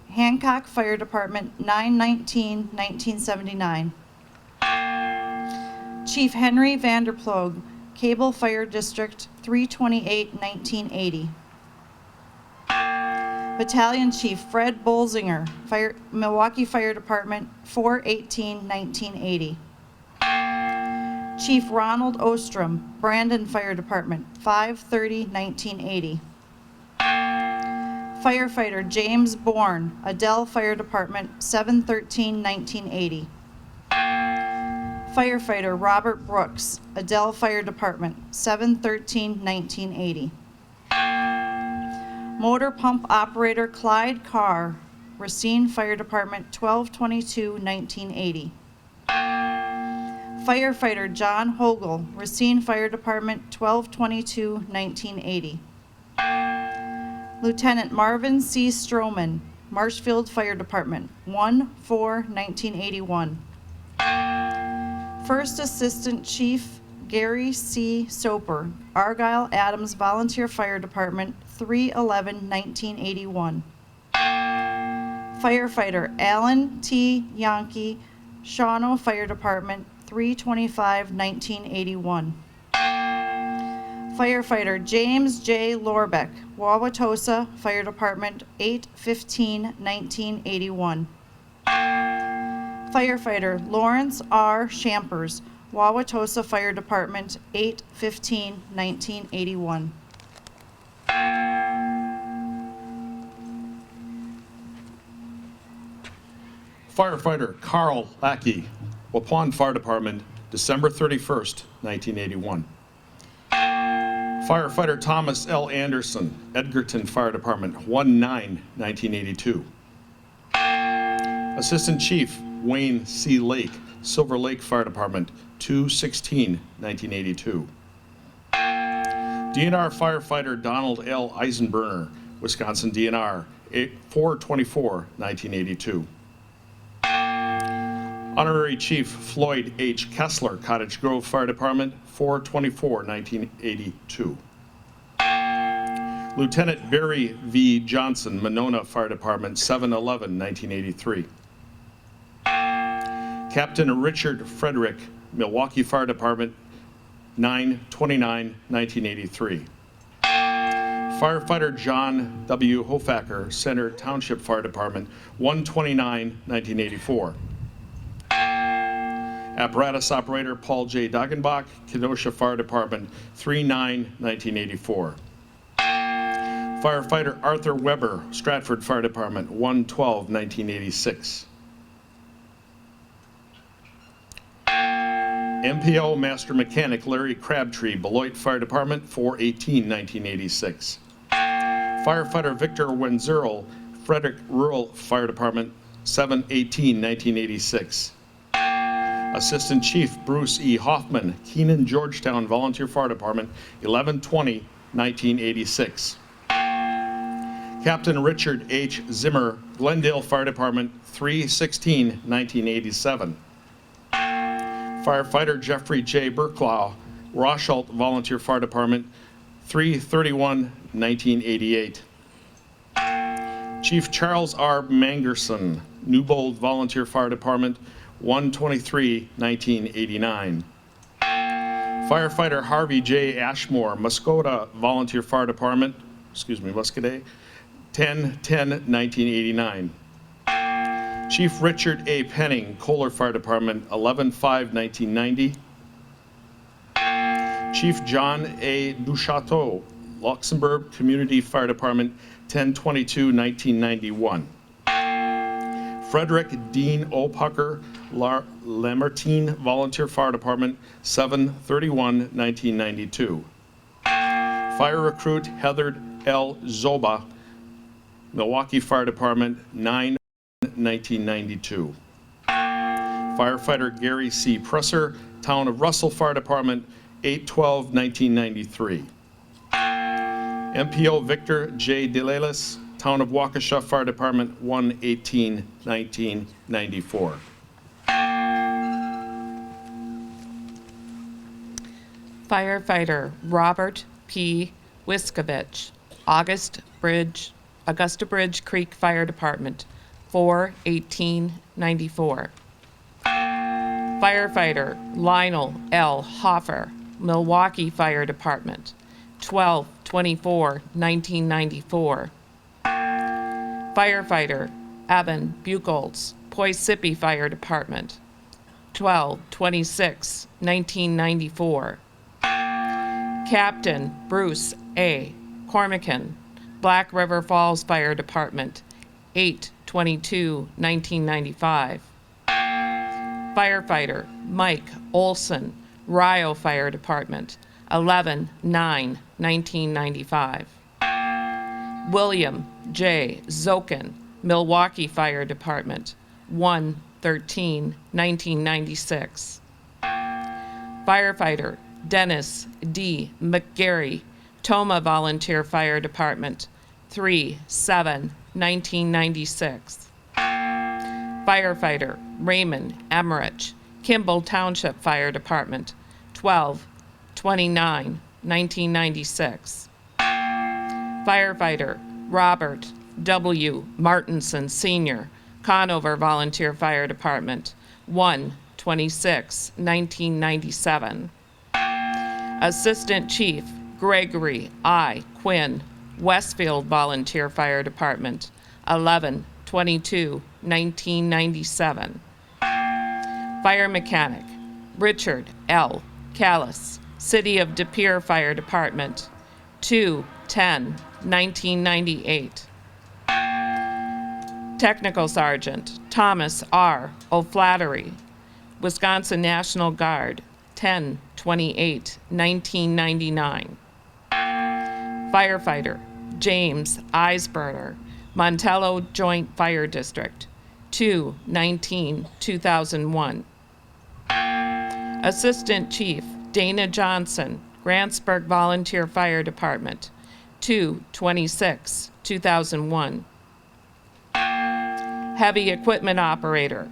Speaker 18: Hancock Fire Department, 9/19/1979. Chief Henry Vanderploeg, Cable Fire District, 3/28/1980. Battalion Chief Fred Bolzinger, Milwaukee Fire Department, 4/18/1980. Chief Ronald Ostrom, Brandon Fire Department, 5/30/1980. Firefighter James Bourne, Adel Fire Department, 7/13/1980. Firefighter Robert Brooks, Adel Fire Department, 7/13/1980. Motor Pump Operator Clyde Carr, Racine Fire Department, 12/22/1980. Firefighter John Hogel, Racine Fire Department, 12/22/1980. Lieutenant Marvin C. Stroman, Marshfield Fire Department, 1/4/1981. First Assistant Chief Gary C. Soper, Argyle Adams Volunteer Fire Department, 3/11/1981. Firefighter Alan T. Yankee, Shawano Fire Department, 3/25/1981. Firefighter James J. Lorbeck, Wauwatosa Fire Department, 8/15/1981. Firefighter Lawrence R. Shampers, Wauwatosa Fire Department, 8/15/1981.
Speaker 2: Firefighter Carl Lackey, Waupun Fire Department, December 31st, 1981. Firefighter Thomas L. Anderson, Edgerton Fire Department, 1/9/1982. Assistant Chief Wayne C. Lake, Silver Lake Fire Department, 2/16/1982. DNR Firefighter Donald L. Eisenberner, Wisconsin DNR, 4/24/1982. Honorary Chief Floyd H. Kessler, Cottage Grove Fire Department, 4/24/1982. Lieutenant Barry V. Johnson, Monona Fire Department, 7/11/1983. Captain Richard Frederick, Milwaukee Fire Department, 9/29/1983. Firefighter John W. Hofacker, Center Township Fire Department, 1/29/1984. Apparatus Operator Paul J. Dagenbach, Kenosha Fire Department, 3/9/1984. Firefighter Arthur Weber, Stratford Fire Department, 1/12/1986. MPO Master Mechanic Larry Crabtree, Beloit Fire Department, 4/18/1986. Firefighter Victor Wenzerl, Frederick Rural Fire Department, 7/18/1986. Assistant Chief Bruce E. Hoffman, Keenan Georgetown Volunteer Fire Department, 11/20/1986. Captain Richard H. Zimmer, Glendale Fire Department, 3/16/1987. Firefighter Jeffrey J. Burklau, Rochelt Volunteer Fire Department, 3/31/1988. Chief Charles R. Mangerson, Newbold Volunteer Fire Department, 1/23/1989. Firefighter Harvey J. Ashmore, Muscoda Volunteer Fire Department, Muscoda, 10/10/1989. Chief Richard A. Penning, Kohler Fire Department, 11/5/1990. Chief John A. Duchateau, Luxembourg Community Fire Department, 10/22/1991. Frederick Dean O. Pucker, Lamartine Volunteer Fire Department, 7/31/1992. Fire Recruit Heather L. Zoba, Milwaukee Fire Department, 9/1992. Firefighter Gary C. Presser, Town of Russell Fire Department, 8/12/1993. MPO Victor J. DeLelis, Town of Waukesha Fire Department, 1/18/1994.
Speaker 19: Firefighter Robert P. Wiskovich, Augusta Bridge Creek Fire Department, 4/18/94. Firefighter Lionel L. Hoffer, Milwaukee Fire Department, 12/24/1994. Firefighter Evan Buchholz, Poisippi Fire Department, 12/26/1994. Captain Bruce A. Cormican, Black River Falls Fire Department, 8/22/1995. Firefighter Mike Olson, Rio Fire Department, 11/9/1995. William J. Zokin, Milwaukee Fire Department, 1/13/1996. Firefighter Dennis D. McGarry, Toma Volunteer Fire Department, 3/7/1996. Firefighter Raymond Emmerich, Kimball Township Fire Department, 12/29/1996. Firefighter Robert W. Martinson Sr., Conover Volunteer Fire Department, 1/26/1997. Assistant Chief Gregory I. Quinn, Westfield Volunteer Fire Department, 11/22/1997. Fire Mechanic Richard L. Callis, City of De Pere Fire Department, 2/10/1998. Technical Sergeant Thomas R. O'Flattery, Wisconsin National Guard, 10/28/1999. Firefighter James Eisberger, Montello Joint Fire District, 2/19/2001. Assistant Chief Dana Johnson, Grantsburg Volunteer Fire Department, 2/26/2001. Heavy Equipment Operator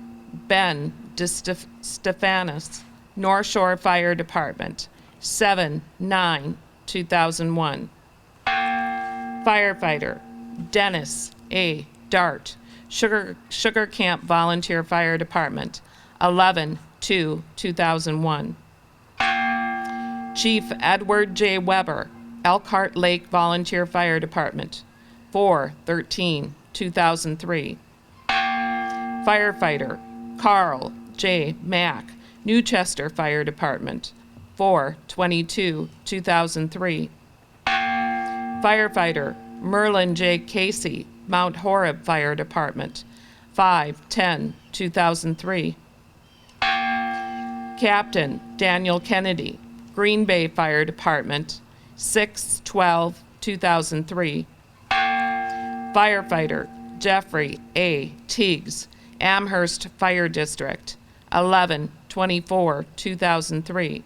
Speaker 19: Ben DeStefanis, North Shore Fire Department, 7/9/2001. Firefighter Dennis A. Dart, Sugar Camp Volunteer Fire Department, 11/2/2001. Chief Edward J. Weber, Elkhart Lake Volunteer Fire Department, 4/13/2003. Firefighter Carl J. Mack, Newchester Fire Department, 4/22/2003. Firefighter Merlin J. Casey, Mount Horeb Fire Department, 5/10/2003. Captain Daniel Kennedy, Green Bay Fire Department, 6/12/2003. Firefighter Jeffrey A. Teagues, Amherst Fire District, 11/24/2003.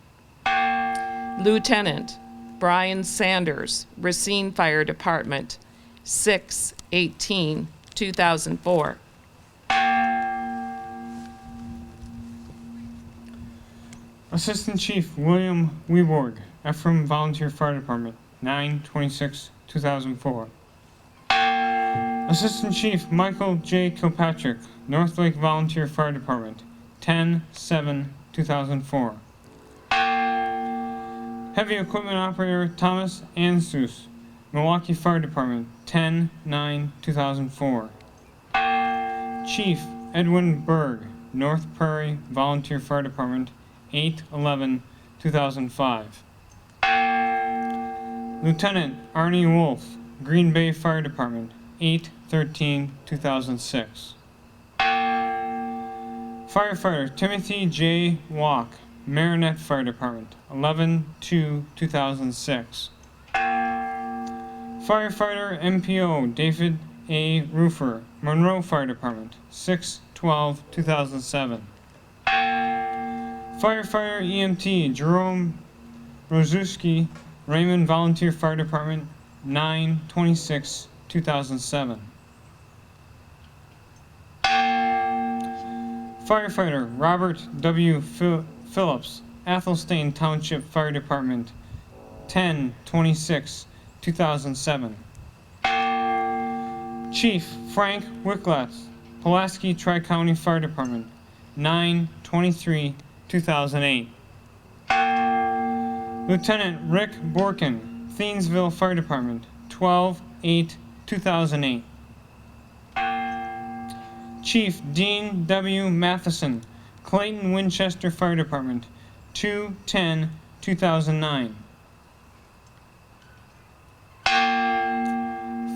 Speaker 19: Lieutenant Brian Sanders, Racine Fire Department, 6/18/2004.
Speaker 20: Assistant Chief William Weborg, Ephraim Volunteer Fire Department, 9/26/2004. Assistant Chief Michael J. Kilpatrick, North Lake Volunteer Fire Department, 10/7/2004. Heavy Equipment Operator Thomas Ansus, Milwaukee Fire Department, 10/9/2004. Chief Edwin Berg, North Prairie Volunteer Fire Department, 8/11/2005. Lieutenant Arnie Wolf, Green Bay Fire Department, 8/13/2006. Firefighter Timothy J. Walk, Marinette Fire Department, 11/2/2006. Firefighter MPO David A. Roofer, Monroe Fire Department, 6/12/2007. Firefighter EMT Jerome Rozuski, Raymond Volunteer Fire Department, 9/26/2007. Firefighter Robert W. Phillips, Athelstan Township Fire Department, 10/26/2007. Chief Frank Wicklatz, Pulaski Tri-County Fire Department, 9/23/2008. Lieutenant Rick Borkin, Thiensville Fire Department, 12/8/2008. Chief Dean W. Matheson, Clayton Winchester Fire Department, 2/10/2009.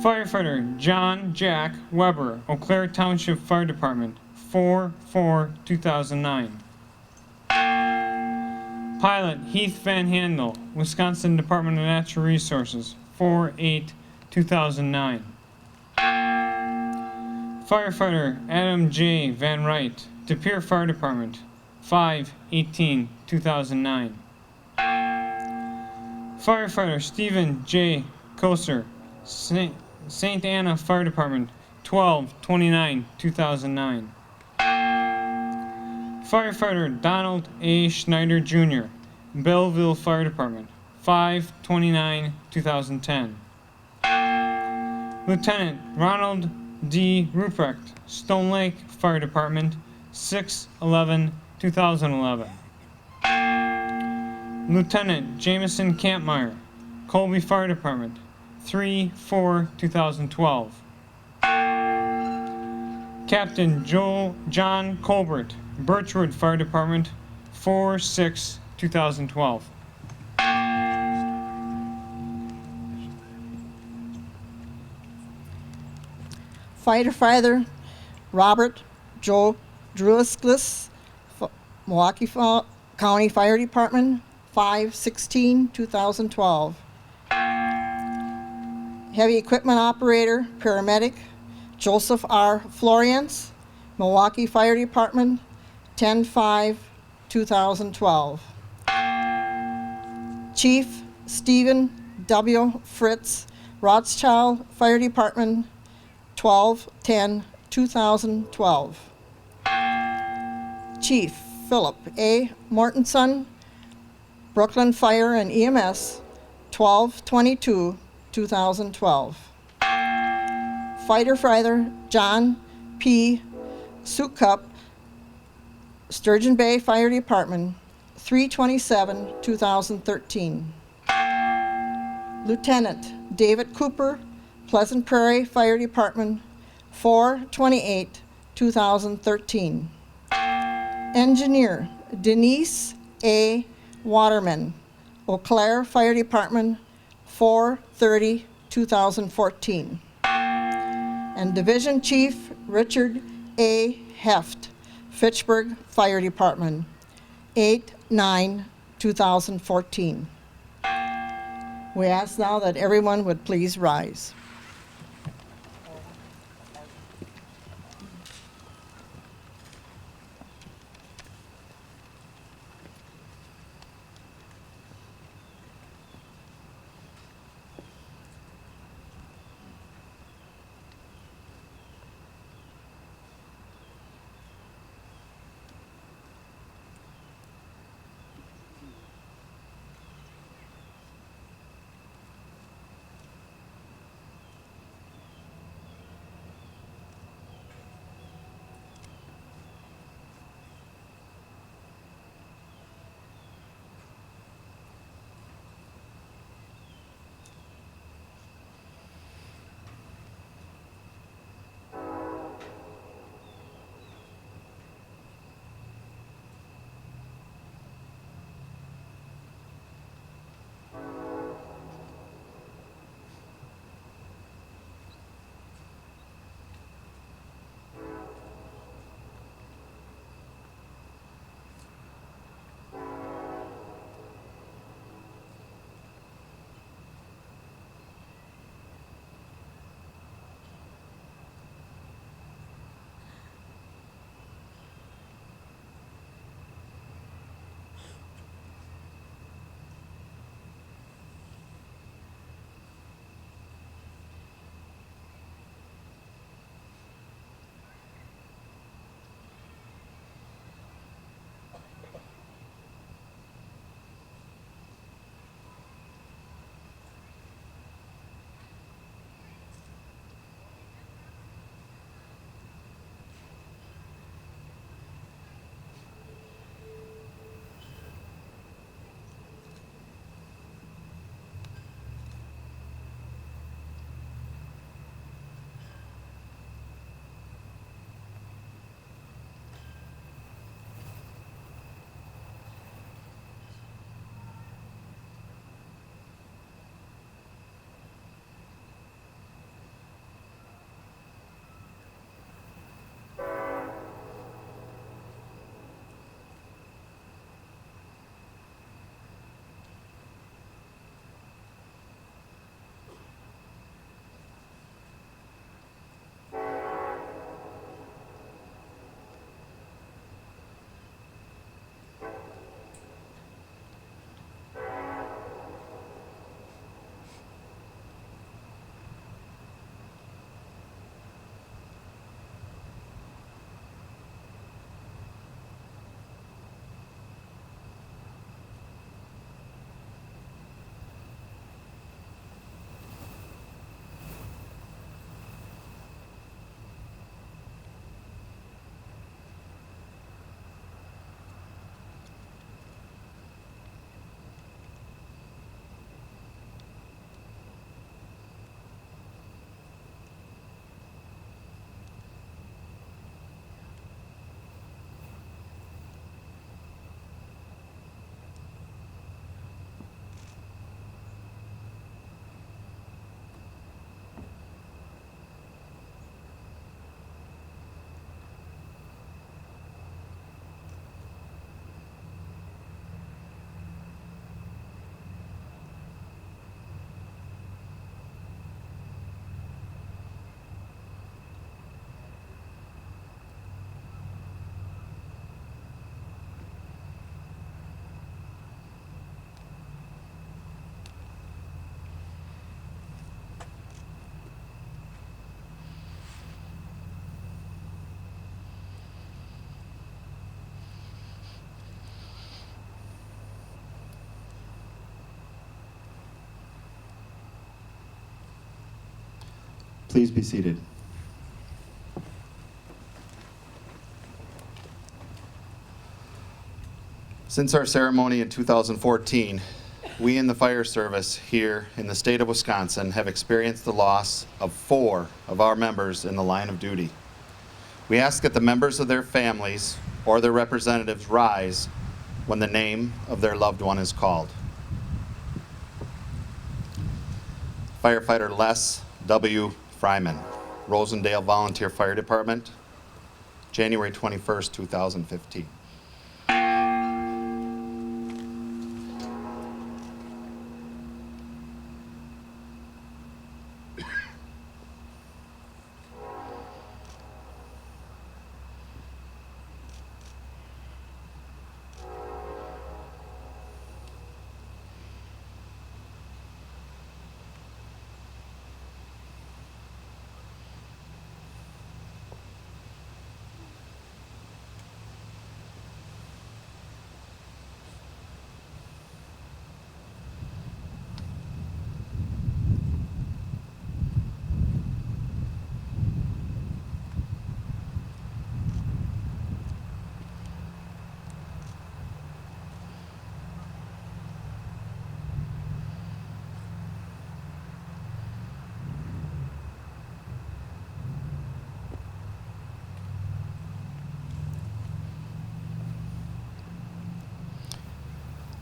Speaker 20: Firefighter John Jack Weber, Eau Claire Township Fire Department, 4/4/2009. Pilot Heath Van Handel, Wisconsin Department of Natural Resources, 4/8/2009. Firefighter Adam J. Van Wright, De Pere Fire Department, 5/18/2009. Firefighter Stephen J. Koser, St. Anna Fire Department, 12/29/2009. Firefighter Donald A. Schneider Jr., Belleville Fire Department, 5/29/2010. Lieutenant Ronald D. Ruprecht, Stone Lake Fire Department, 6/11/2011. Lieutenant Jameson Campmeyer, Colby Fire Department, 3/4/2012. Captain John Colbert, Birchwood Fire Department, 4/6/2012.
Speaker 6: Firefighter Robert Joe Drusklis, Milwaukee County Fire Department, 5/16/2012. Heavy Equipment Operator, Paramedic Joseph R. Florians, Milwaukee Fire Department, 10/5/2012. Chief Stephen W. Fritz, Rothschild Fire Department, 12/10/2012. Chief Philip A. Mortensen, Brooklyn Fire and EMS, 12/22/2012. Firefighter John P. Sukup, Sturgeon Bay Fire Department, 3/27/2013. Lieutenant David Cooper, Pleasant Prairie Fire Department, 4/28/2013. Engineer Denise A. Waterman, Eau Claire Fire Department, 4/30/2014. And Division Chief Richard A. Heft, Fitchburg Fire Department, 8/9/2014. We ask now that everyone would please rise.
Speaker 1: Please be seated. Since our ceremony in 2014, we in the fire service here in the state of Wisconsin have experienced the loss of 4 of our members in the line of duty. We ask that the members of their families or their representatives rise when the name of their loved one is called. Firefighter Les W. Fryman, Rosendale Volunteer Fire Department, January 21st, 2015.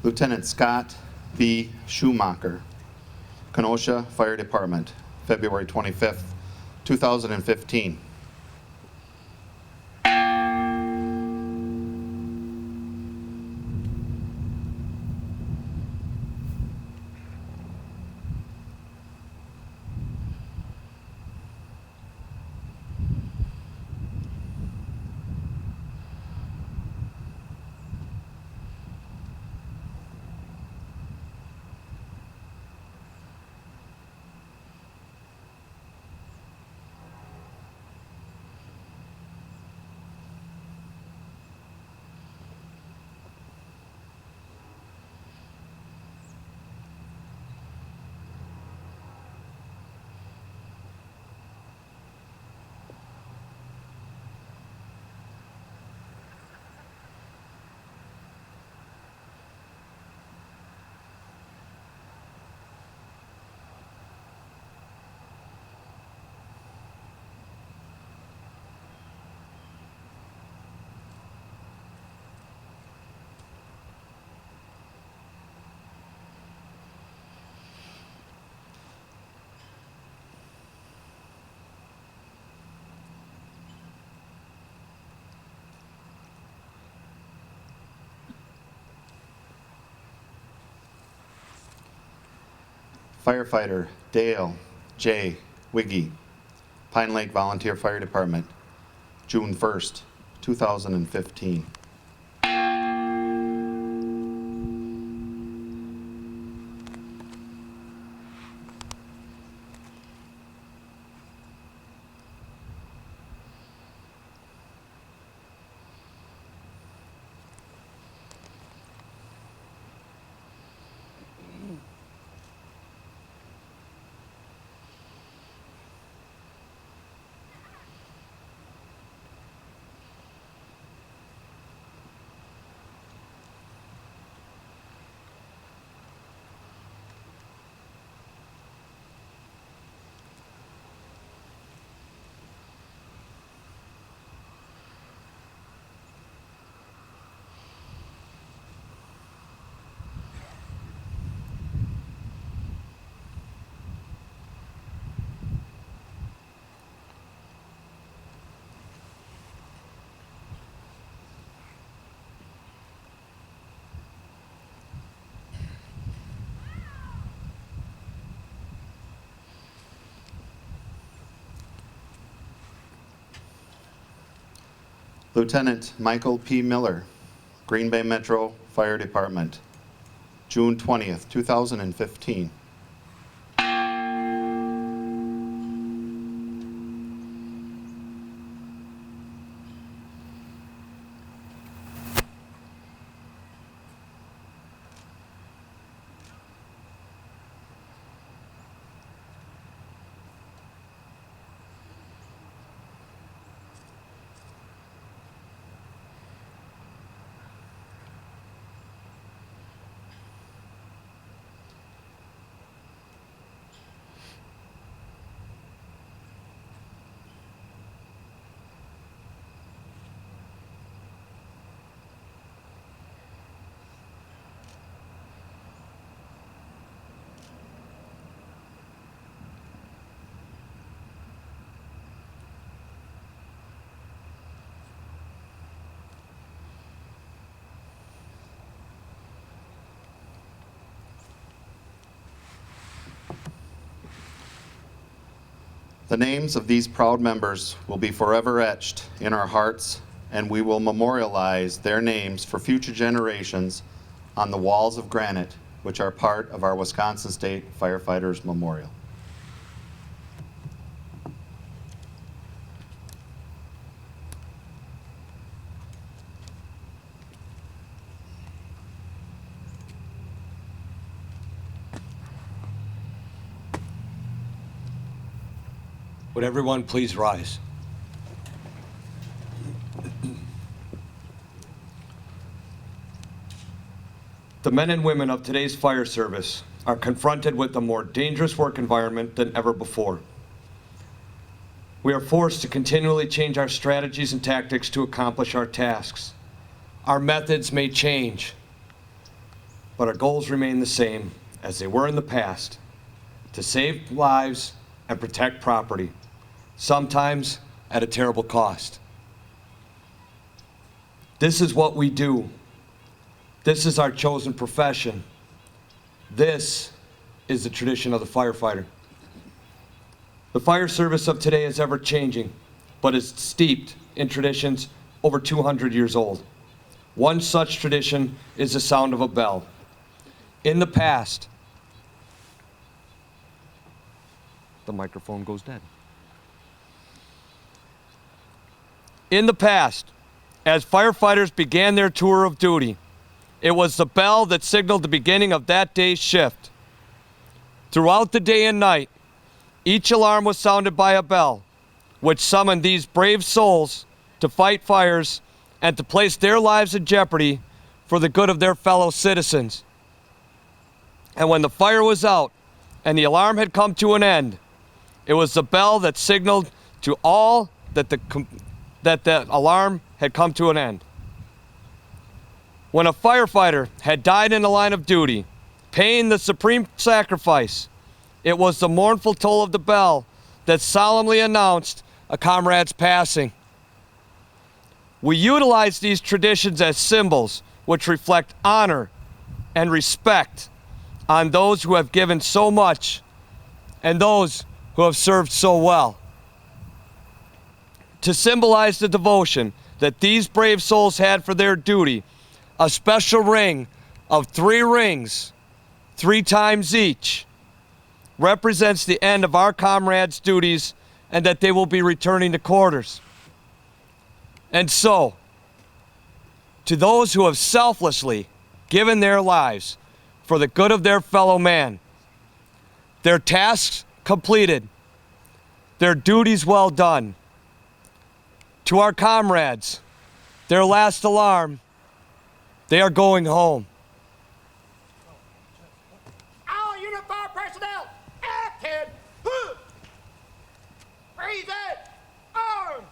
Speaker 1: Lieutenant Scott B. Schumacher, Kenosha Fire Department, February 25th, 2015. Firefighter Dale J. Wiggy, Pine Lake Volunteer Fire Department, June 1st, 2015. Lieutenant Michael P. Miller, Green Bay Metro Fire Department, June 20th, 2015. The names of these proud members will be forever etched in our hearts, and we will memorialize their names for future generations on the walls of granite, which are part of our Wisconsin State Firefighters Memorial.
Speaker 21: Would everyone please rise? The men and women of today's fire service are confronted with a more dangerous work environment than ever before. We are forced to continually change our strategies and tactics to accomplish our tasks. Our methods may change, but our goals remain the same as they were in the past: to save lives and protect property, sometimes at a terrible cost. This is what we do. This is our chosen profession. This is the tradition of the firefighter. The fire service of today is ever changing, but is steeped in traditions over 200 years old. One such tradition is the sound of a bell. In the past, the microphone goes dead. In the past, as firefighters began their tour of duty, it was the bell that signaled the beginning of that day's shift. Throughout the day and night, each alarm was sounded by a bell, which summoned these brave souls to fight fires and to place their lives in jeopardy for the good of their fellow citizens. And when the fire was out and the alarm had come to an end, it was the bell that signaled to all that the alarm had come to an end. When a firefighter had died in the line of duty, paying the supreme sacrifice, it was the mournful toll of the bell that solemnly announced a comrade's passing. We utilize these traditions as symbols which reflect honor and respect on those who have given so much and those who have served so well. To symbolize the devotion that these brave souls had for their duty, a special ring of 3 rings, 3 times each, represents the end of our comrades' duties and that they will be returning to quarters. And so, to those who have selflessly given their lives for the good of their fellow man, their tasks completed, their duties well done. To our comrades, their last alarm, they are going home.
Speaker 22: All uniformed personnel, active! Raise it! Arms!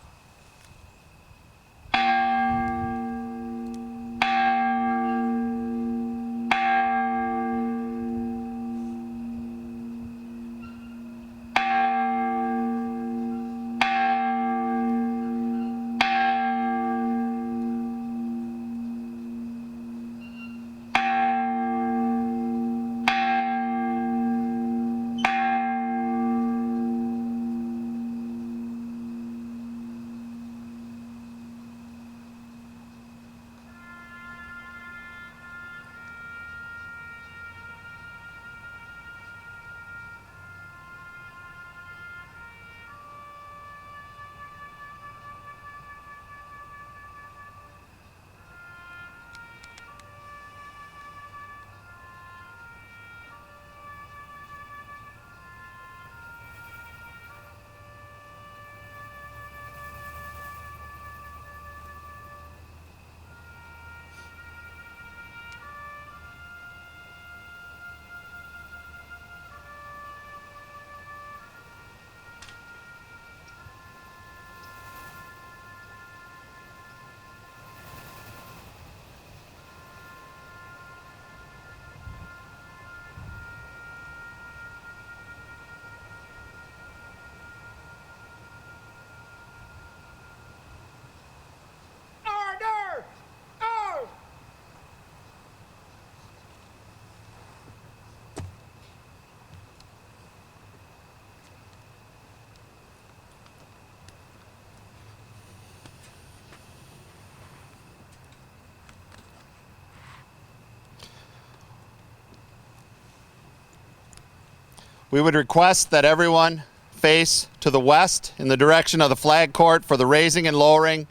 Speaker 1: We would request that everyone face to the west in the direction of the flag court for the raising and lowering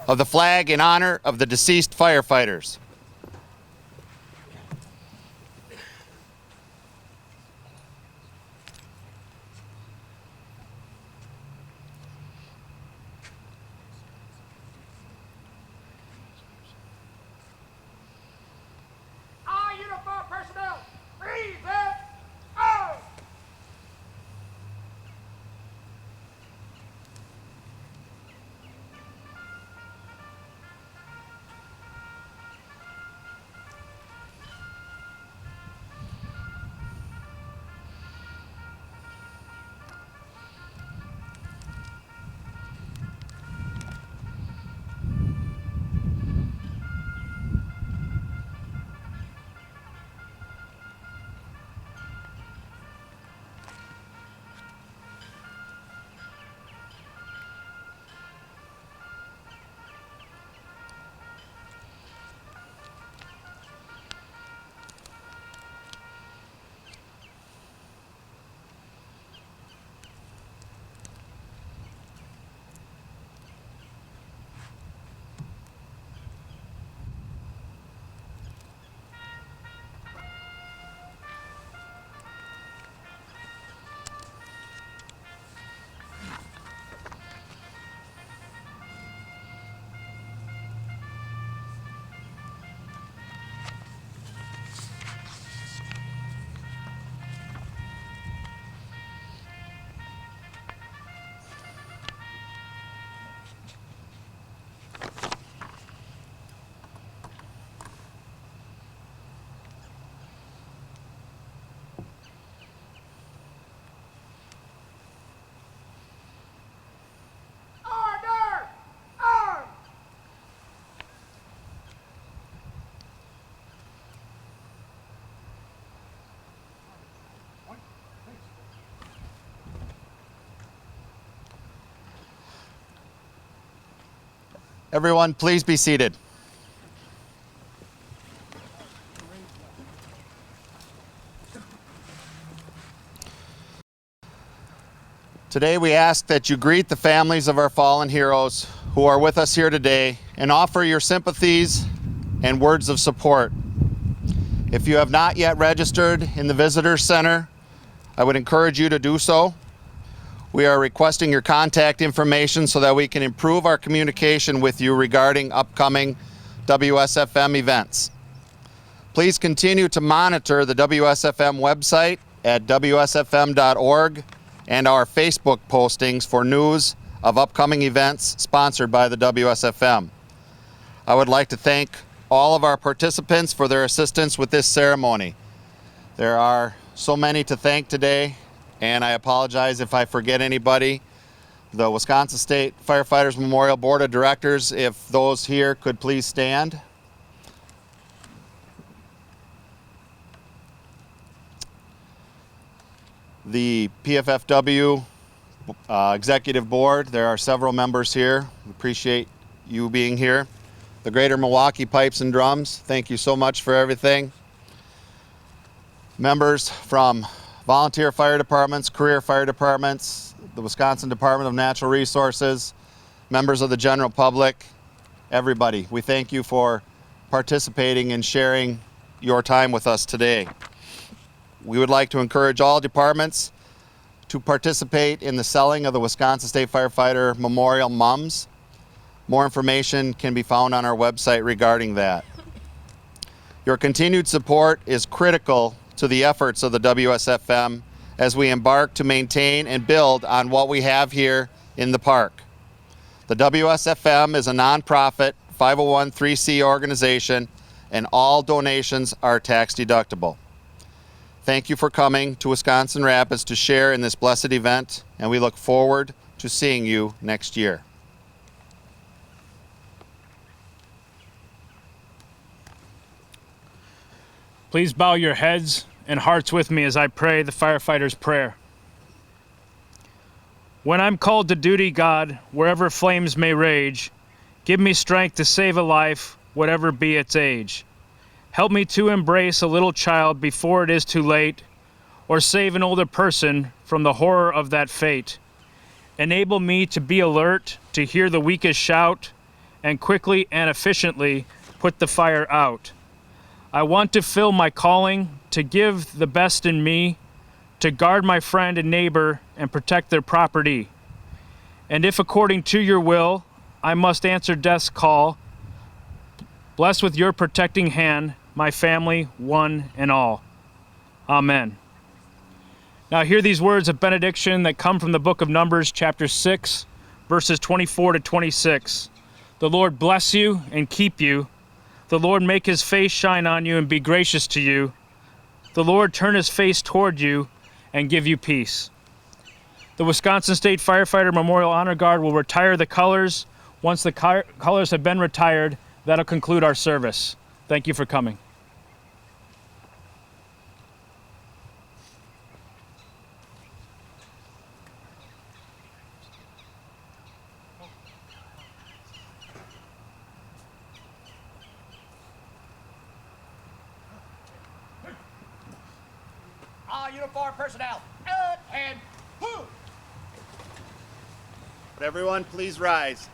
Speaker 1: of the flag in honor of the deceased firefighters.
Speaker 22: All uniformed personnel, present arms. Order! Arms!
Speaker 1: Everyone, please be seated. Today we ask that you greet the families of our fallen heroes who are with us here today and offer your sympathies and words of support. If you have not yet registered in the Visitor Center, I would encourage you to do so. We are requesting your contact information so that we can improve our communication with you regarding upcoming WSFM events. Please continue to monitor the WSFM website at WSFM.org and our Facebook postings for news of upcoming events sponsored by the WSFM. I would like to thank all of our participants for their assistance with this ceremony. There are so many to thank today, and I apologize if I forget anybody. The Wisconsin State Firefighters Memorial Board of Directors, if those here could please stand. The PFFW Executive Board, there are several members here. We appreciate you being here. The Greater Milwaukee Pipes and Drums, thank you so much for everything. Members from volunteer fire departments, career fire departments, the Wisconsin Department of Natural Resources, members of the general public, everybody, we thank you for participating and sharing your time with us today. We would like to encourage all departments to participate in the selling of the Wisconsin State Firefighter Memorial MUMs. More information can be found on our website regarding that. Your continued support is critical to the efforts of the WSFM as we embark to maintain and build on what we have here in the park. The WSFM is a nonprofit 501(c) organization, and all donations are tax deductible. Thank you for coming to Wisconsin Rapids to share in this blessed event, and we look forward to seeing you next year.
Speaker 4: Please bow your heads and hearts with me as I pray the firefighter's prayer. When I'm called to duty, God, wherever flames may rage, give me strength to save a life, whatever be its age. Help me to embrace a little child before it is too late, or save an older person from the horror of that fate. Enable me to be alert, to hear the weakest shout, and quickly and efficiently put the fire out. I want to fill my calling, to give the best in me, to guard my friend and neighbor and protect their property. And if according to your will, I must answer death's call, bless with your protecting hand my family, one and all. Amen. Now hear these words of benediction that come from the book of Numbers, chapter 6, verses 24 to 26. The Lord bless you and keep you. The Lord make his face shine on you and be gracious to you. The Lord turn his face toward you and give you peace. The Wisconsin State Firefighter Memorial Honor Guard will retire the colors. Once the colors have been retired, that'll conclude our service. Thank you for coming.
Speaker 22: All uniformed personnel, out and whoo!
Speaker 1: Would everyone please rise?